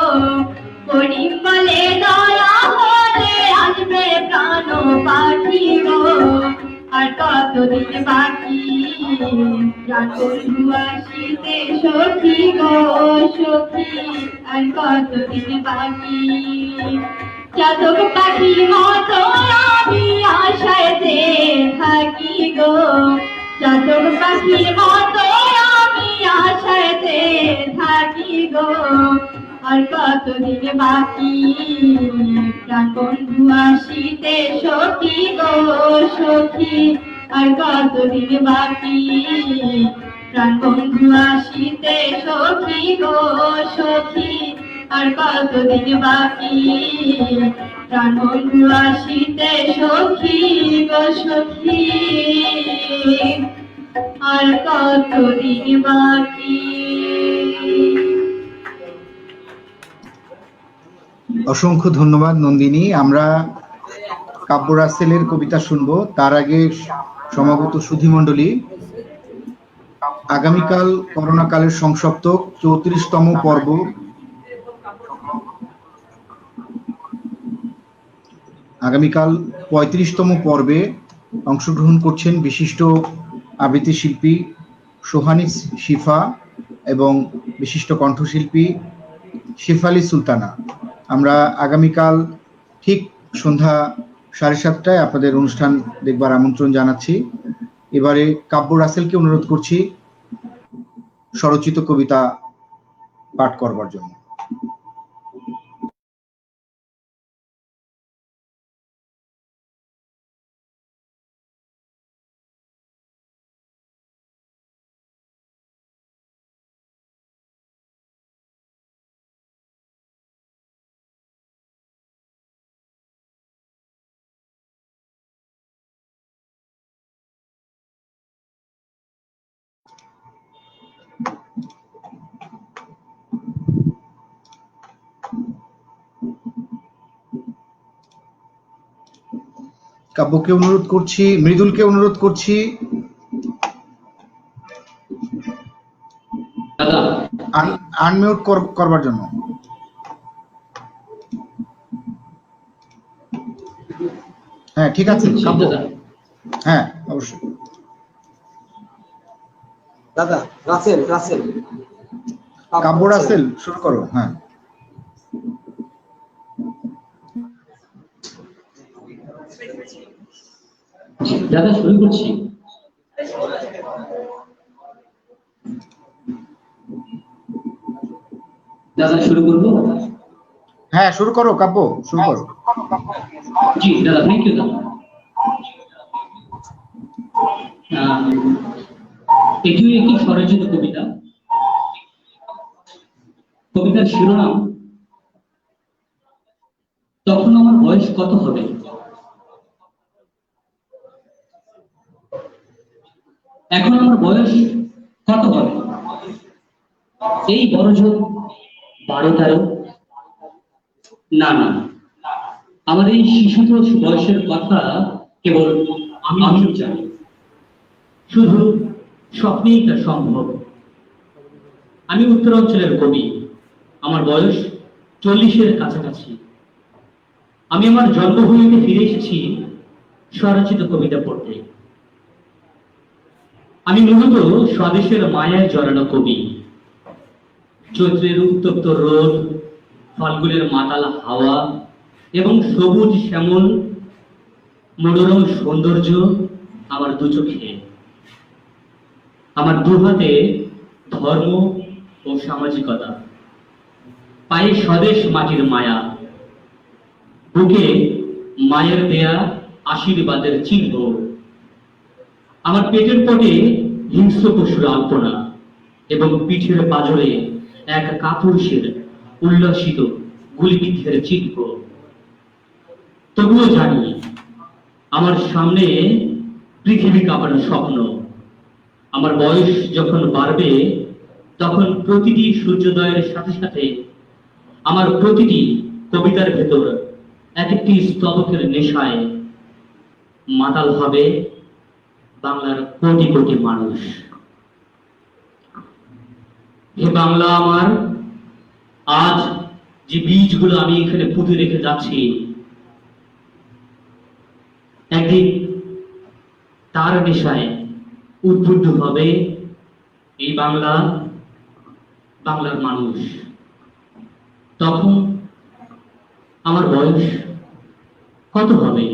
করিম বলে ধরা হলে আসবে প্রাণ পাখি গো, আর কতদিন বাকি। প্রাণ বন্ধু আসিতে সখী গো সখী, আর কতদিন বাকি। চাতক পাখির মতো আমি আশাতে থাকি গো, চাতক পাখির মতো আমি আশাতে থাকি গো, আর কতদিন বাকি প্রাণ বন্ধু আসিতে সখী গো সখী, আর কতদিন বাকি প্রাণ বন্ধু আসিতে সখী গো সখী, আর কতদিন বাকি প্রাণ বন্ধু আসিতে সখী গো সখী, আর কতদিন বাকি। অসংখ্য ধন্যবাদ নন্দিনী। আমরা কাব্য রাসেলের কবিতা শুনবো, তার আগে সমাগত সুধীমণ্ডলী, আগামীকাল করোনা কালের সংসপ্তক 34তম পর্ব, আগামীকাল 35তম পর্বে অংশগ্রহণ করছেন বিশিষ্ট আবৃত্তি শিল্পী সোহানী শিফা এবং বিশিষ্ট কণ্ঠশিল্পী শেফালী সুলতানা। আমরা আগামীকাল ঠিক সন্ধ্যা 7:30টায় আপনাদের অনুষ্ঠান দেখবার আমন্ত্রণ জানাচ্ছি। এবারে কাব্য রাসেলকে অনুরোধ করছি স্বরচিত কবিতা পাঠ করবার জন্য। কাব্যকে অনুরোধ করছি, মৃদুলকে অনুরোধ করছি আনমিউট করবার জন্য। হ্যাঁ ঠিক আছে কাব্য, হ্যাঁ অবশ্যই। দাদা রাসেল রাসেল কাব্য রাসেল শুরু করো। হ্যাঁ দাদা শুরু করছি। দাদা শুরু করবো? হ্যাঁ শুরু করো কাব্য, শুরু করো। জি দাদা, থ্যাংক ইউ দাদা। এটিও একটি স্বরচিত কবিতা। কবিতার শিরোনাম তখন আমার বয়স কত হবে। এখন আমার বয়স কত হবে, এই বড়জোর 12-13। না না, আমার এই শিশুতোষ বয়সের কথা কেবল আমি জানি, শুধু স্বপ্নেই তা সম্ভব। আমি উত্তরাঞ্চলের কবি, আমার বয়স 40-এর কাছাকাছি। আমি আমার জন্মভূমিতে ফিরে এসেছি স্বরচিত কবিতা পড়তে। আমি মূলত স্বদেশের মায়ায় জড়ানো কবি। চৈত্রের উত্তপ্ত রোদ, ফাল্গুনের মাতাল হাওয়া এবং সবুজ শ্যামল মনোরম সৌন্দর্য আমার দু চোখে। আমার দুহাতে ধর্ম ও সামাজিকতা, পায়ে স্বদেশ মাটির মায়া, বুকে মায়ের দেয়া আশীর্বাদের চিহ্ন। আমার পেটের পটে হিংস্র পশুর আলপনা এবং পিঠের পাঁজরে এক কাপুরুষের উল্লসিত গুলিবিদ্ধের চিহ্ন। তবুও জানি আমার সামনে পৃথিবী কাঁপানো স্বপ্ন। আমার বয়স যখন বাড়বে তখন প্রতিটি সূর্যোদয়ের সাথে সাথে আমার প্রতিটি কবিতার ভেতর এক একটি স্তবকের নেশায় মাতাল হবে বাংলার কোটি কোটি মানুষ। হে বাংলা আমার, আজ যে বীজগুলো আমি এখানে পুঁতে রেখে যাচ্ছি, একদিন তার নেশায় উদ্বুদ্ধ হবে এই বাংলা, বাংলার মানুষ। তখন আমার বয়স কত হবে?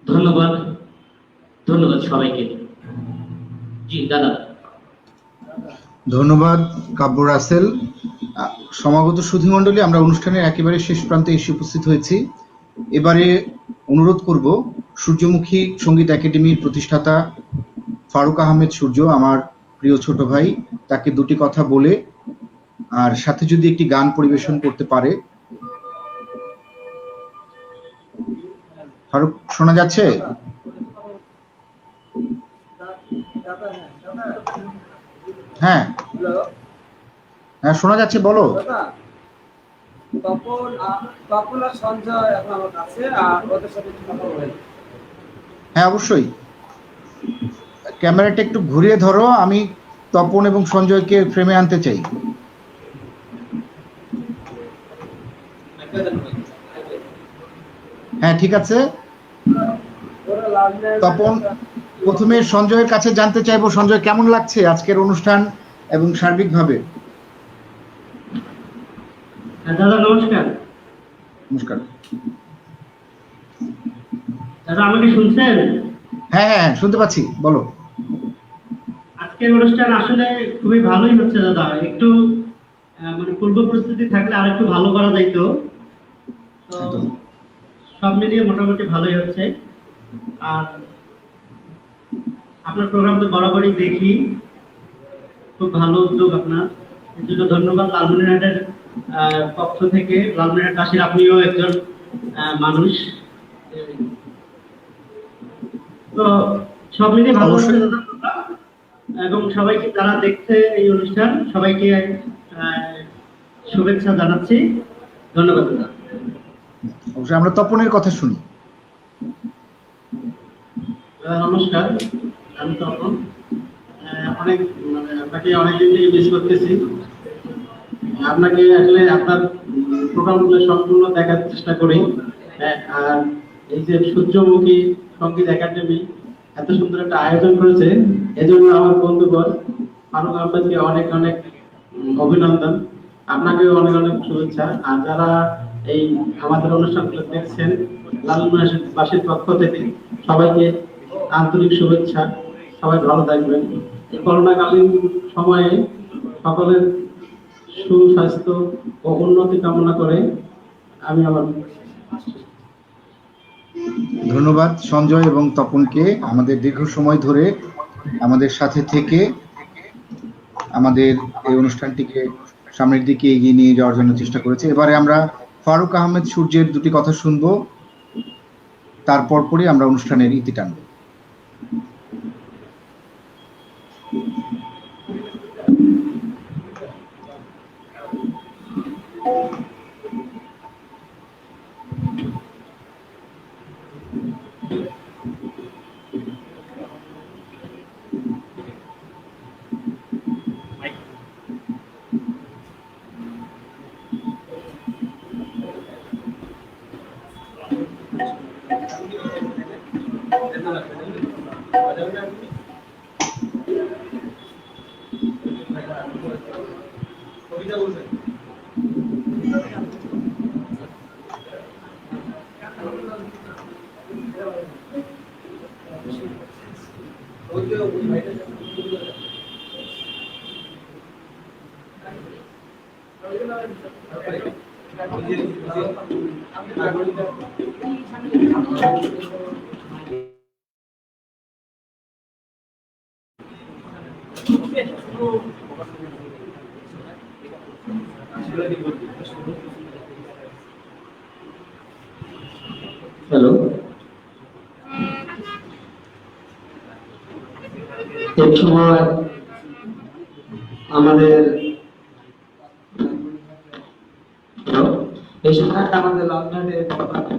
ধন্যবাদ, ধন্যবাদ সবাইকে। জি দাদা। ধন্যবাদ কাব্য রাসেল। সমাগত সুধীমণ্ডলী, আমরা অনুষ্ঠানের একেবারে শেষ প্রান্তে এসে উপস্থিত হয়েছি। এবারে অনুরোধ করব সূর্যমুখী সঙ্গীত একাডেমির প্রতিষ্ঠাতা ফারুক আহমেদ সূর্য, আমার প্রিয় ছোট ভাই, তাকে দুটি কথা বলে আর সাথে যদি একটি গান পরিবেশন করতে পারে। ফারুক, শোনা যাচ্ছে? হ্যাঁ হ্যাঁ, শোনা যাচ্ছে, বলো। তপন আর সঞ্জয় এখন আমার কাছে, আর ওদের সাথে একটু কথা বলেন। হ্যাঁ, অবশ্যই। ক্যামেরাটা একটু ঘুরিয়ে ধরো, আমি তপন এবং সঞ্জয়কে ফ্রেমে আনতে চাই। হ্যাঁ, ঠিক আছে। তপন, প্রথমে সঞ্জয়ের কাছে জানতে চাইবো, সঞ্জয়, কেমন লাগছে আজকের অনুষ্ঠান এবং সার্বিকভাবে? দাদা নমস্কার। নমস্কার দাদা, আমাকে শুনছেন? হ্যাঁ হ্যাঁ, শুনতে পাচ্ছি, বলো। আজকের অনুষ্ঠান আসলে খুবই ভালোই হচ্ছে দাদা। একটু মানে পূর্ব প্রস্তুতি থাকলে আর একটু ভালো করা যাইতো। তো সব মিলিয়ে মোটামুটি ভালোই হচ্ছে। আর আপনার প্রোগ্রাম তো বরাবরই দেখি, খুব ভালো উদ্যোগ আপনার, এর জন্য ধন্যবাদ। লালমনিরহাটের পক্ষ থেকে, লালমনিরহাটবাসীর আপনিও একজন মানুষ, তো সব মিলিয়ে ভালো হচ্ছে দাদা। এবং সবাইকে যারা দেখছে এই অনুষ্ঠান, সবাইকে শুভেচ্ছা জানাচ্ছি। ধন্যবাদ দাদা। অবশ্যই আমরা তপনের কথা শুনি। নমস্কার, আমি তপন। অনেক আপনাকে অনেকদিন থেকে মিস করতেছি। আপনাকে আসলে আপনার প্রোগ্রামগুলো সম্পূর্ণ দেখার চেষ্টা করি। আর এই যে সূর্যমুখী সঙ্গীত একাডেমি এত সুন্দর একটা আয়োজন করেছে, এজন্য আমার বন্ধুগণ ফারুক আহমেদকে অনেক অনেক অভিনন্দন, আপনাকেও অনেক অনেক শুভেচ্ছা। আর যারা এই আমাদের অনুষ্ঠানগুলো দেখছেন, লালমনিরহাটবাসীর পক্ষ থেকে সবাইকে আন্তরিক শুভেচ্ছা। সবাই ভালো থাকবেন। এই করোনাকালীন সময়ে সকলের সুস্বাস্থ্য ও উন্নতি কামনা করে আমি আমার ধন্যবাদ সঞ্জয় এবং তপনকে, আমাদের দীর্ঘ সময় ধরে আমাদের সাথে থেকে আমাদের এই অনুষ্ঠানটিকে সামনের দিকে এগিয়ে নিয়ে যাওয়ার জন্য চেষ্টা করেছে। এবারে আমরা ফারুক আহমেদ সূর্যের দুটি কথা শুনবো, তারপর পরই আমরা অনুষ্ঠানের ইতি টানব। হ্যালো, এই সময় আমাদের লালমনিরহাটের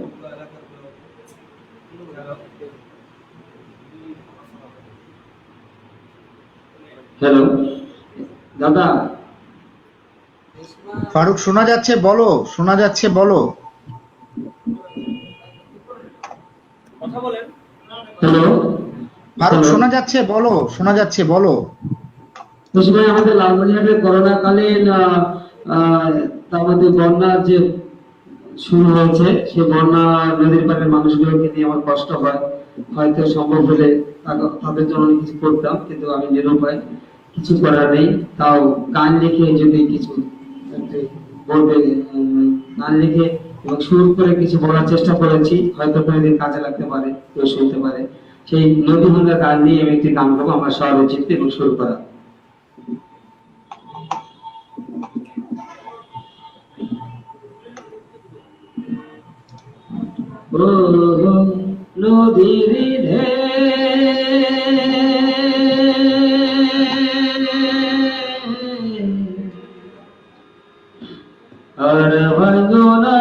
হ্যালো দাদা। ফারুক, শোনা যাচ্ছে, বলো। শোনা যাচ্ছে, বলো। হ্যালো ফারুক, শোনা যাচ্ছে, বলো। শোনা যাচ্ছে, বলো। তো সময় আমাদের লালমনিরহাটের করোনাকালীন আমাদের বন্যার যে শুরু হয়েছে, সে বন্যা নদীর পাড়ের মানুষগুলোকে নিয়ে আমার কষ্ট হয়। হয়তো সম্ভব হলে তাদের জন্য অনেক কিছু করতাম, কিন্তু আমি নিরুপায়, কিছু করার নেই। তাও গান লিখে যদি কিছু বোর্ডে গান লিখে এবং সুর করে কিছু বলার চেষ্টা করেছি, হয়তো কোনোদিন কাজে লাগতে পারে, কেউ শুনতে পারে। সেই নদী ভাঙ্গা গান নিয়ে আমি একটি গান গাবো, আমার স্বরচিত এবং সুর করা। ও নদীর আর ভাঙনা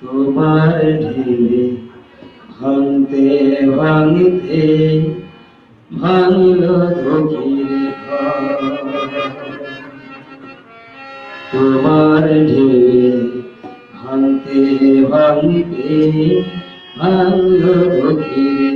তোমার ঢেলে ভাঙতে ভাঙতে ভাঙল ধকির তোমার ঢেলে ভাঙতে ভাঙতে ভাঙল ধকির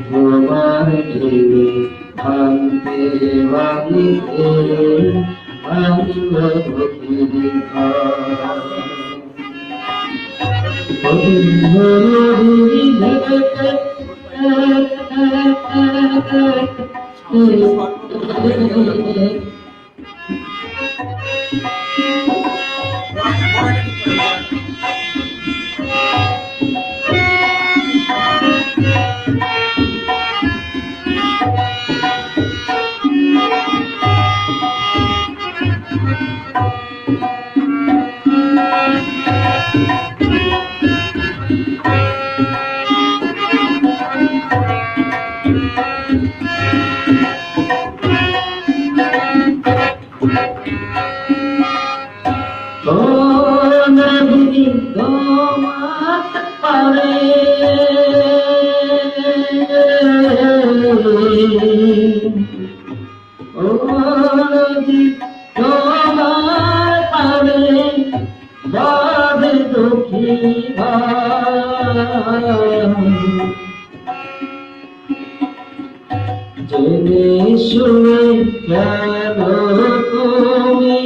তোমার ঢেলে ভাঙতে ভাঙতে ভাঙল ধকির জেনে শুনে কেন তুমি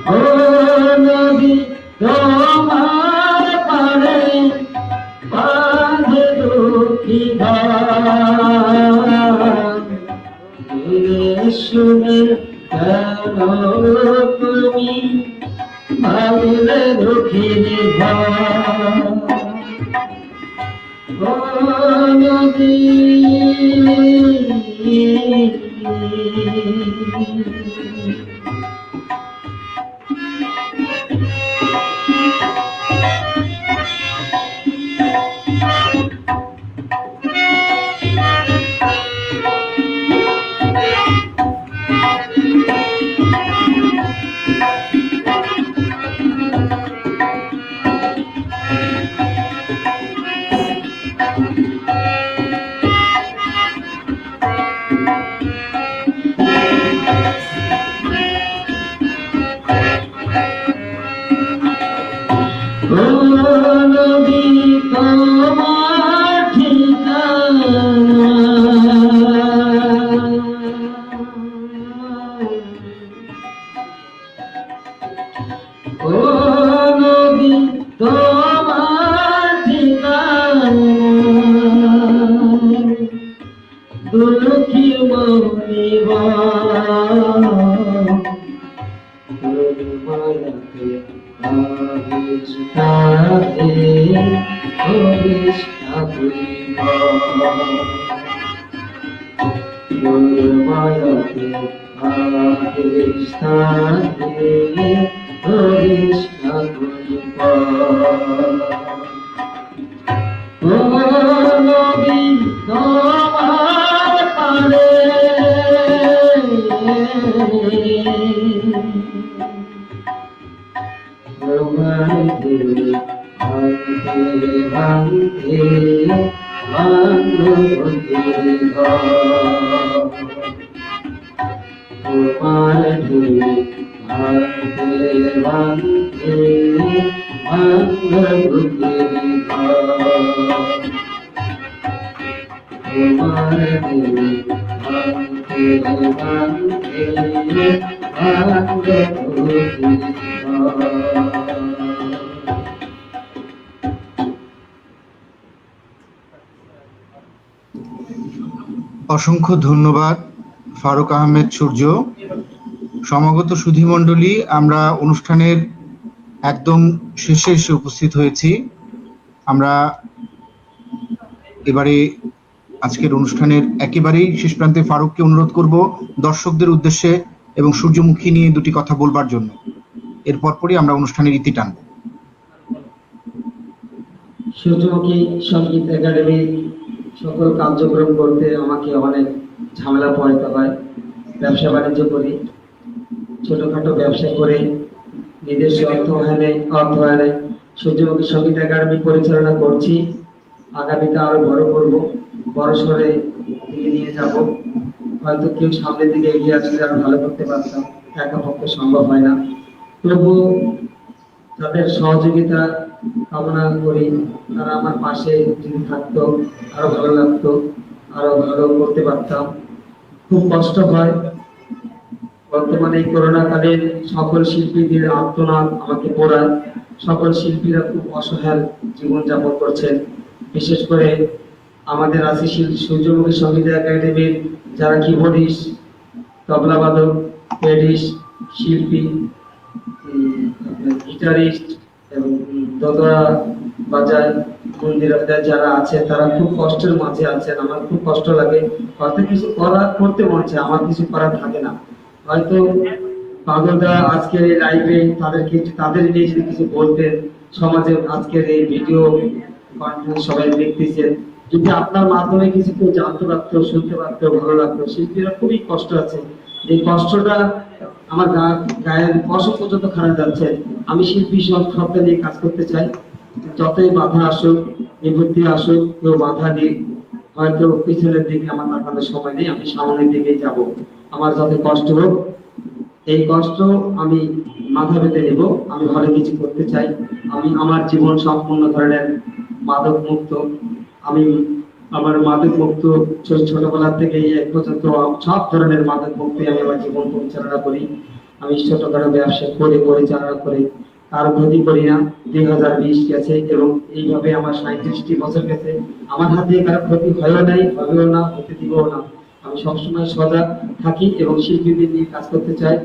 ও নদী তোমার পারে বাঁধে দুঃখী জেনে শুনে কেন তুমি ভাঙলে দুঃখী নদী ভাঙতে ভাঙলো বুকের ঘর। তোমার ঢেউ ভাঙতে ভাঙতে ভাঙলো বুকের ঘর। তোমার ঢেউ ভাঙতে ভাঙতে ভাঙলো বুকের ঘর। অসংখ্য ধন্যবাদ ফারুক আহমেদ সূর্য। সমাগত সুধীমণ্ডলী, আমরা অনুষ্ঠানের একদম শেষে এসে উপস্থিত হয়েছি। আমরা এবারে আজকের অনুষ্ঠানের একেবারেই শেষ প্রান্তে ফারুককে অনুরোধ করব দর্শকদের উদ্দেশ্যে এবং সূর্যমুখী নিয়ে দুটি কথা বলবার জন্য। এর পরপরই আমরা অনুষ্ঠানের ইতি টানব। সূর্যমুখী সঙ্গীত একাডেমি সকল কার্যক্রম করতে আমাকে অনেক ঝামেলা পোহাইতে হয়। ব্যবসা বাণিজ্য করি, ছোটখাটো ব্যবসা করে নিজস্ব অর্থায়নে সূর্যমুখী সঙ্গীত একাডেমি পরিচালনা করছি। আগামীতে আরো বড় করব, বড় সরে দিকে নিয়ে যাব। হয়তো কেউ সামনের দিকে এগিয়ে আসলে আরো ভালো করতে পারতাম, একা পক্ষে সম্ভব হয় না। তবু তাদের সহযোগিতা কামনা করি। তারা আমার পাশে যদি থাকতো আরো ভালো লাগতো, আরো ভালো করতে পারতাম। খুব কষ্ট হয় বর্তমানে এই করোনা কালে, সকল শিল্পীদের আত্মনাদ আমাকে পড়ায়। সকল শিল্পীরা খুব অসহায় জীবন যাপন করছেন। বিশেষ করে আমাদের আছে সূর্যমুখী সঙ্গীত একাডেমির যারা কিবোর্ডিস্ট, তবলা বাদক, প্যাডিস্ট, শিল্পী, গিটারিস্ট এবং দোতরা বাজায়, মন্দিরাতে যারা আছে তারা খুব কষ্টের মাঝে আছেন। আমার খুব কষ্ট লাগে, হয়তো কিছু করতে মনে চায়, আমার কিছু করার থাকে না। হয়তো পাগলদা আজকের এই লাইভে তাদের নিয়ে যদি কিছু বলতেন, সমাজে আজকের এই ভিডিও কনফারেন্স সবাই দেখতেছেন, যদি আপনার মাধ্যমে কিছু কেউ জানতে পারতো, শুনতে পারতো, ভালো লাগতো। শিল্পীরা খুবই কষ্ট আছে, এই কষ্টটা আমার গায়ের কষ্ট পর্যন্ত খারাপ যাচ্ছে। আমি শিল্পী সত্তা নিয়ে কাজ করতে চাই। যতই বাধা আসুক, বিপত্তি আসুক, কেউ বাধা দিক, হয়তো পিছনের দিকে আমার তাকানোর সময় নেই, আমি সামনের দিকেই যাব। আমার যত কষ্ট হোক, এই কষ্ট আমি মাথা পেতে নেব। আমি ভালো কিছু করতে চাই। আমি আমার জীবন সম্পূর্ণ ধরনের মাদক মুক্ত। আমি আমার মাদক মুক্ত ছোটবেলা থেকে এক পর্যন্ত সব ধরনের মাদক মুক্তি আমি আমার জীবন পরিচালনা করি। আমি ছোটখাটো ব্যবসা করে পরিচালনা করি, কারো ক্ষতি করি না। 2020 গেছে এবং এইভাবে আমার 37টি বছর গেছে। আমার হাতে কারো ক্ষতি হয়েও নাই, হবেও না, হতে দিবও না। আমি সবসময় সজাগ থাকি এবং শিল্পীদের নিয়ে কাজ করতে চাই।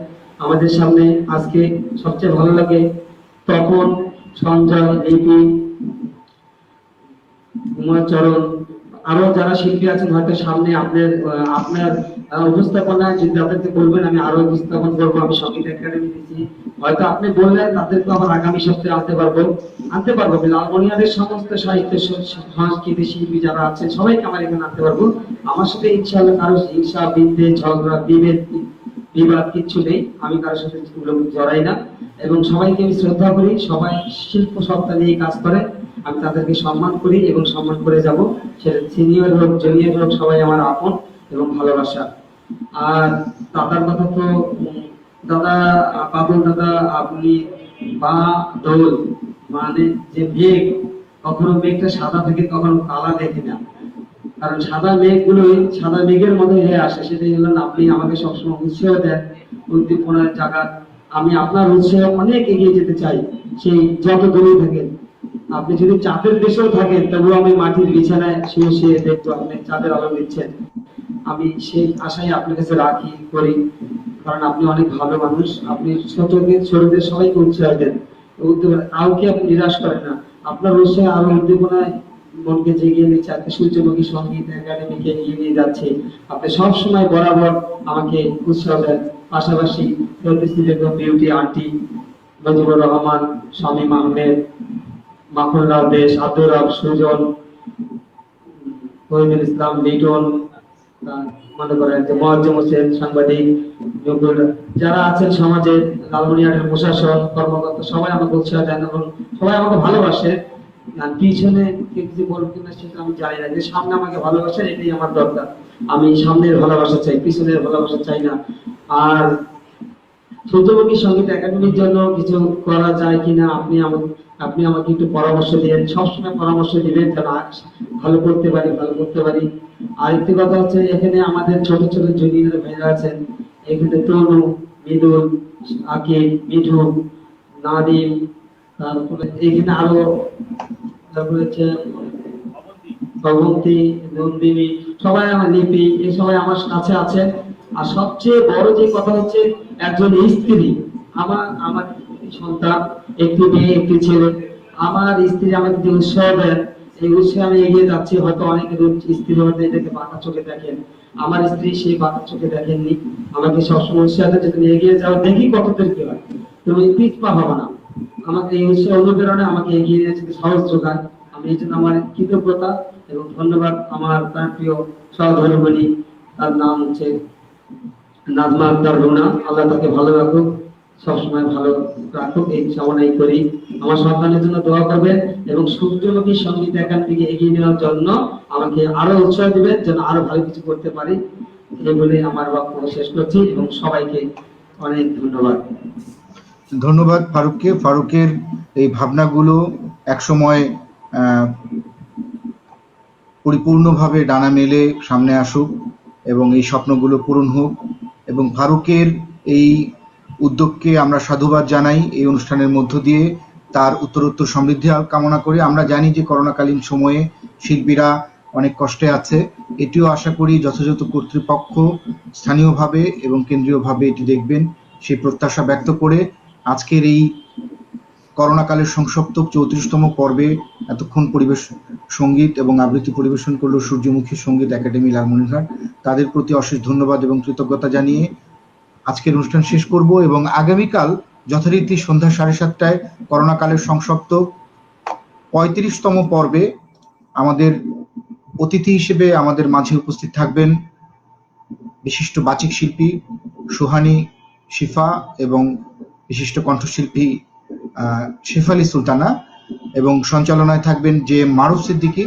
আমাদের সামনে আজকে সবচেয়ে ভালো লাগে তখন সঞ্জয়, লিপি, উমাচরণ, আরো যারা শিল্পী আছেন, হয়তো সামনে আপনার উপস্থাপনা যদি তাদেরকে বলবেন, আমি আরো উপস্থাপন করবো। আমি সঙ্গীত একাডেমি দিচ্ছি, হয়তো আপনি বললেন তাদেরকে আবার আগামী সপ্তাহে আনতে পারবো। লালমনিয়াদের সমস্ত সাহিত্য সংস্কৃতি শিল্পী যারা আছেন সবাইকে আমার এখানে আনতে পারবো। আমার সাথে ইনশাআল্লাহ কারো হিংসা, বিদ্বেষ, ঝগড়া, বিবাদ কিচ্ছু নেই। আমি কারোর সাথে জড়াই না এবং সবাইকে আমি শ্রদ্ধা করি। সবাই শিল্প সত্তা নিয়ে কাজ করে, আমি তাদেরকে সম্মান করি এবং সম্মান করে যাব। সেটা সিনিয়র হোক, জুনিয়র হোক, সবাই আমার আপন এবং ভালোবাসা। আর দাদার কথা তো দাদা, বাবুল দাদা, আপনি বা দোল মানে যে মেঘ, কখনো মেঘটা সাদা থেকে কখনো কালা দেখি না, কারণ সাদা মেঘগুলোই সাদা মেঘের মতো হয়ে আসে। সেটাই হলেন আপনি আমাকে সবসময় উৎসাহ দেন, উদ্দীপনার জায়গা। আমি আপনার উৎসাহে অনেক এগিয়ে যেতে চাই, সেই যত দূরে থাকেন। আপনি যদি চাঁদের দেশেও থাকেন, তবুও আমি মাটির বিছানায় শুয়ে দেখবো আপনি চাঁদের আলো দিচ্ছেন। আমি সেই আশাই আপনার কাছে রাখি করি, কারণ আপনি অনেক ভালো মানুষ। আপনি ছোটদের সবাইকে উৎসাহ দেন, কাউকে আপনি নিরাশ করেন না। আপনার উৎসাহে আরো উদ্দীপনায় মনকে জেগিয়ে নিচ্ছে। আজকে সূর্যমুখী সঙ্গীত একাডেমিকে এগিয়ে নিয়ে যাচ্ছে। আপনি সবসময় বরাবর আমাকে উৎসাহ দেন। পাশাপাশি বিউটি আন্টি, নজিবুর রহমান, শামীম আহমেদ, মাখনলাল দেশ, আব্দুর রব, সুজন, শহীদুল ইসলাম, লিটন, মনে করেন যে মোয়াজ্জেম হোসেন সাংবাদিক, যারা আছেন সমাজে, লালমনিরহাটের প্রশাসন কর্মকর্তা, সবাই আমাকে উৎসাহ দেন এবং সবাই আমাকে ভালোবাসে। আর পিছনে কে কিছু বলবে কিনা সেটা আমি জানি না, যে সামনে আমাকে ভালোবাসে, এটাই আমার দরকার। আমি সামনের ভালোবাসা চাই, পিছনের ভালোবাসা চাই না। আর সূর্যমুখী সঙ্গীত একাডেমির জন্য কিছু করা যায় কিনা আপনি আমাকে একটু পরামর্শ দিবেন, সবসময় পরামর্শ দিবেন যেন ভালো করতে পারি। আর একটি কথা হচ্ছে, এখানে আমাদের ছোট ছোট জুনিয়র ভাইরা আছেন, এখানে তনু, মৃদুল, আকিব, মিঠু, নাদিম, তারপরে এখানে আরো, তারপরে হচ্ছে ভবন্তী, নন্দিনী, সবাই আমার লিপি, এই সবাই আমার কাছে আছেন। আর সবচেয়ে বড় যে কথা হচ্ছে, একজন স্ত্রী, আমার সন্তান, একটি মেয়ে একটি ছেলে, আমার স্ত্রী আমাকে যে উৎসাহ দেন, এই উৎসাহে আমি এগিয়ে যাচ্ছি। হয়তো অনেকে স্ত্রী হয়তো এটাকে বাঁকা চোখে দেখেন, আমার স্ত্রী সেই বাঁকা চোখে দেখেননি, আমাকে সবসময় উৎসাহ দেন যে তুমি এগিয়ে যাও, দেখি কতদূর কি হয়, তুমি পিছপা হবে না। আমাকে এই উৎসাহ অনুপ্রেরণা আমাকে এগিয়ে নিয়ে যেতে সাহস যোগায়। আমি এই জন্য আমার কৃতজ্ঞতা এবং ধন্যবাদ আমার প্রিয় সহধর্মিণী, তার নাম হচ্ছে নাজমা আক্তার রুনা। আল্লাহ তাকে ভালো রাখুক, সবসময় ভালো রাখুক, এই কামনাই করি। আমার সন্তানের জন্য দোয়া করবেন এবং সূর্যমুখী সঙ্গীত একাডেমিকে এগিয়ে নেওয়ার জন্য আমাকে আরো উৎসাহ দিবেন, যেন আরো ভালো কিছু করতে পারি। এই বলে আমার বক্তব্য শেষ করছি এবং সবাইকে অনেক ধন্যবাদ। ধন্যবাদ ফারুককে। ফারুকের এই ভাবনাগুলো একসময় পরিপূর্ণভাবে ডানা মেলে সামনে আসুক এবং এই স্বপ্নগুলো পূরণ হোক। এবং ফারুকের এই উদ্যোগকে আমরা সাধুবাদ জানাই। এই অনুষ্ঠানের মধ্য দিয়ে তার উত্তরোত্তর সমৃদ্ধি কামনা করি। আমরা জানি যে করোনাকালীন সময়ে শিল্পীরা অনেক কষ্টে আছে, এটিও আশা করি যথাযথ কর্তৃপক্ষ স্থানীয়ভাবে এবং কেন্দ্রীয়ভাবে এটি দেখবেন, সেই প্রত্যাশা ব্যক্ত করে আজকের এই করোনাকালের সংসপ্তক 34তম পর্বে এতক্ষণ পরিবেশ সঙ্গীত এবং আবৃত্তি পরিবেশন করলো সূর্যমুখী সঙ্গীত একাডেমি লালমনিরহাট। তাদের প্রতি অশেষ ধন্যবাদ এবং কৃতজ্ঞতা জানিয়ে আজকের অনুষ্ঠান শেষ করব এবং আগামীকাল যথারীতি সন্ধ্যা 7:30টায় করোনাকালের সংসপ্তক 35তম পর্বে আমাদের অতিথি হিসেবে আমাদের মাঝে উপস্থিত থাকবেন বিশিষ্ট বাচিক শিল্পী সুহানী শিফা এবং বিশিষ্ট কণ্ঠশিল্পী শেফালি সুলতানা, এবং সঞ্চালনায় থাকবেন যে মারুফ সিদ্দিকী।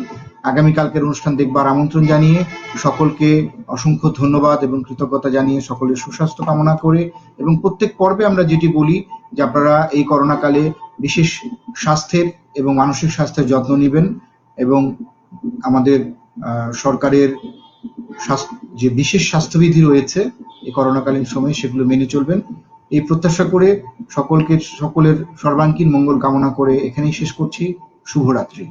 আগামীকালকের অনুষ্ঠান দেখবার আমন্ত্রণ জানিয়ে সকলকে অসংখ্য ধন্যবাদ এবং কৃতজ্ঞতা জানিয়ে সকলের সুস্বাস্থ্য কামনা করে, এবং প্রত্যেক পর্বে আমরা যেটি বলি যে আপনারা এই করোনাকালে বিশেষ স্বাস্থ্যের এবং মানসিক স্বাস্থ্যের যত্ন নেবেন এবং আমাদের সরকারের যে বিশেষ স্বাস্থ্যবিধি রয়েছে এই করোনাকালীন সময়ে সেগুলো মেনে চলবেন, এই প্রত্যাশা করে সকলের সর্বাঙ্গীন মঙ্গল কামনা করে এখানেই শেষ করছি। শুভরাত্রি।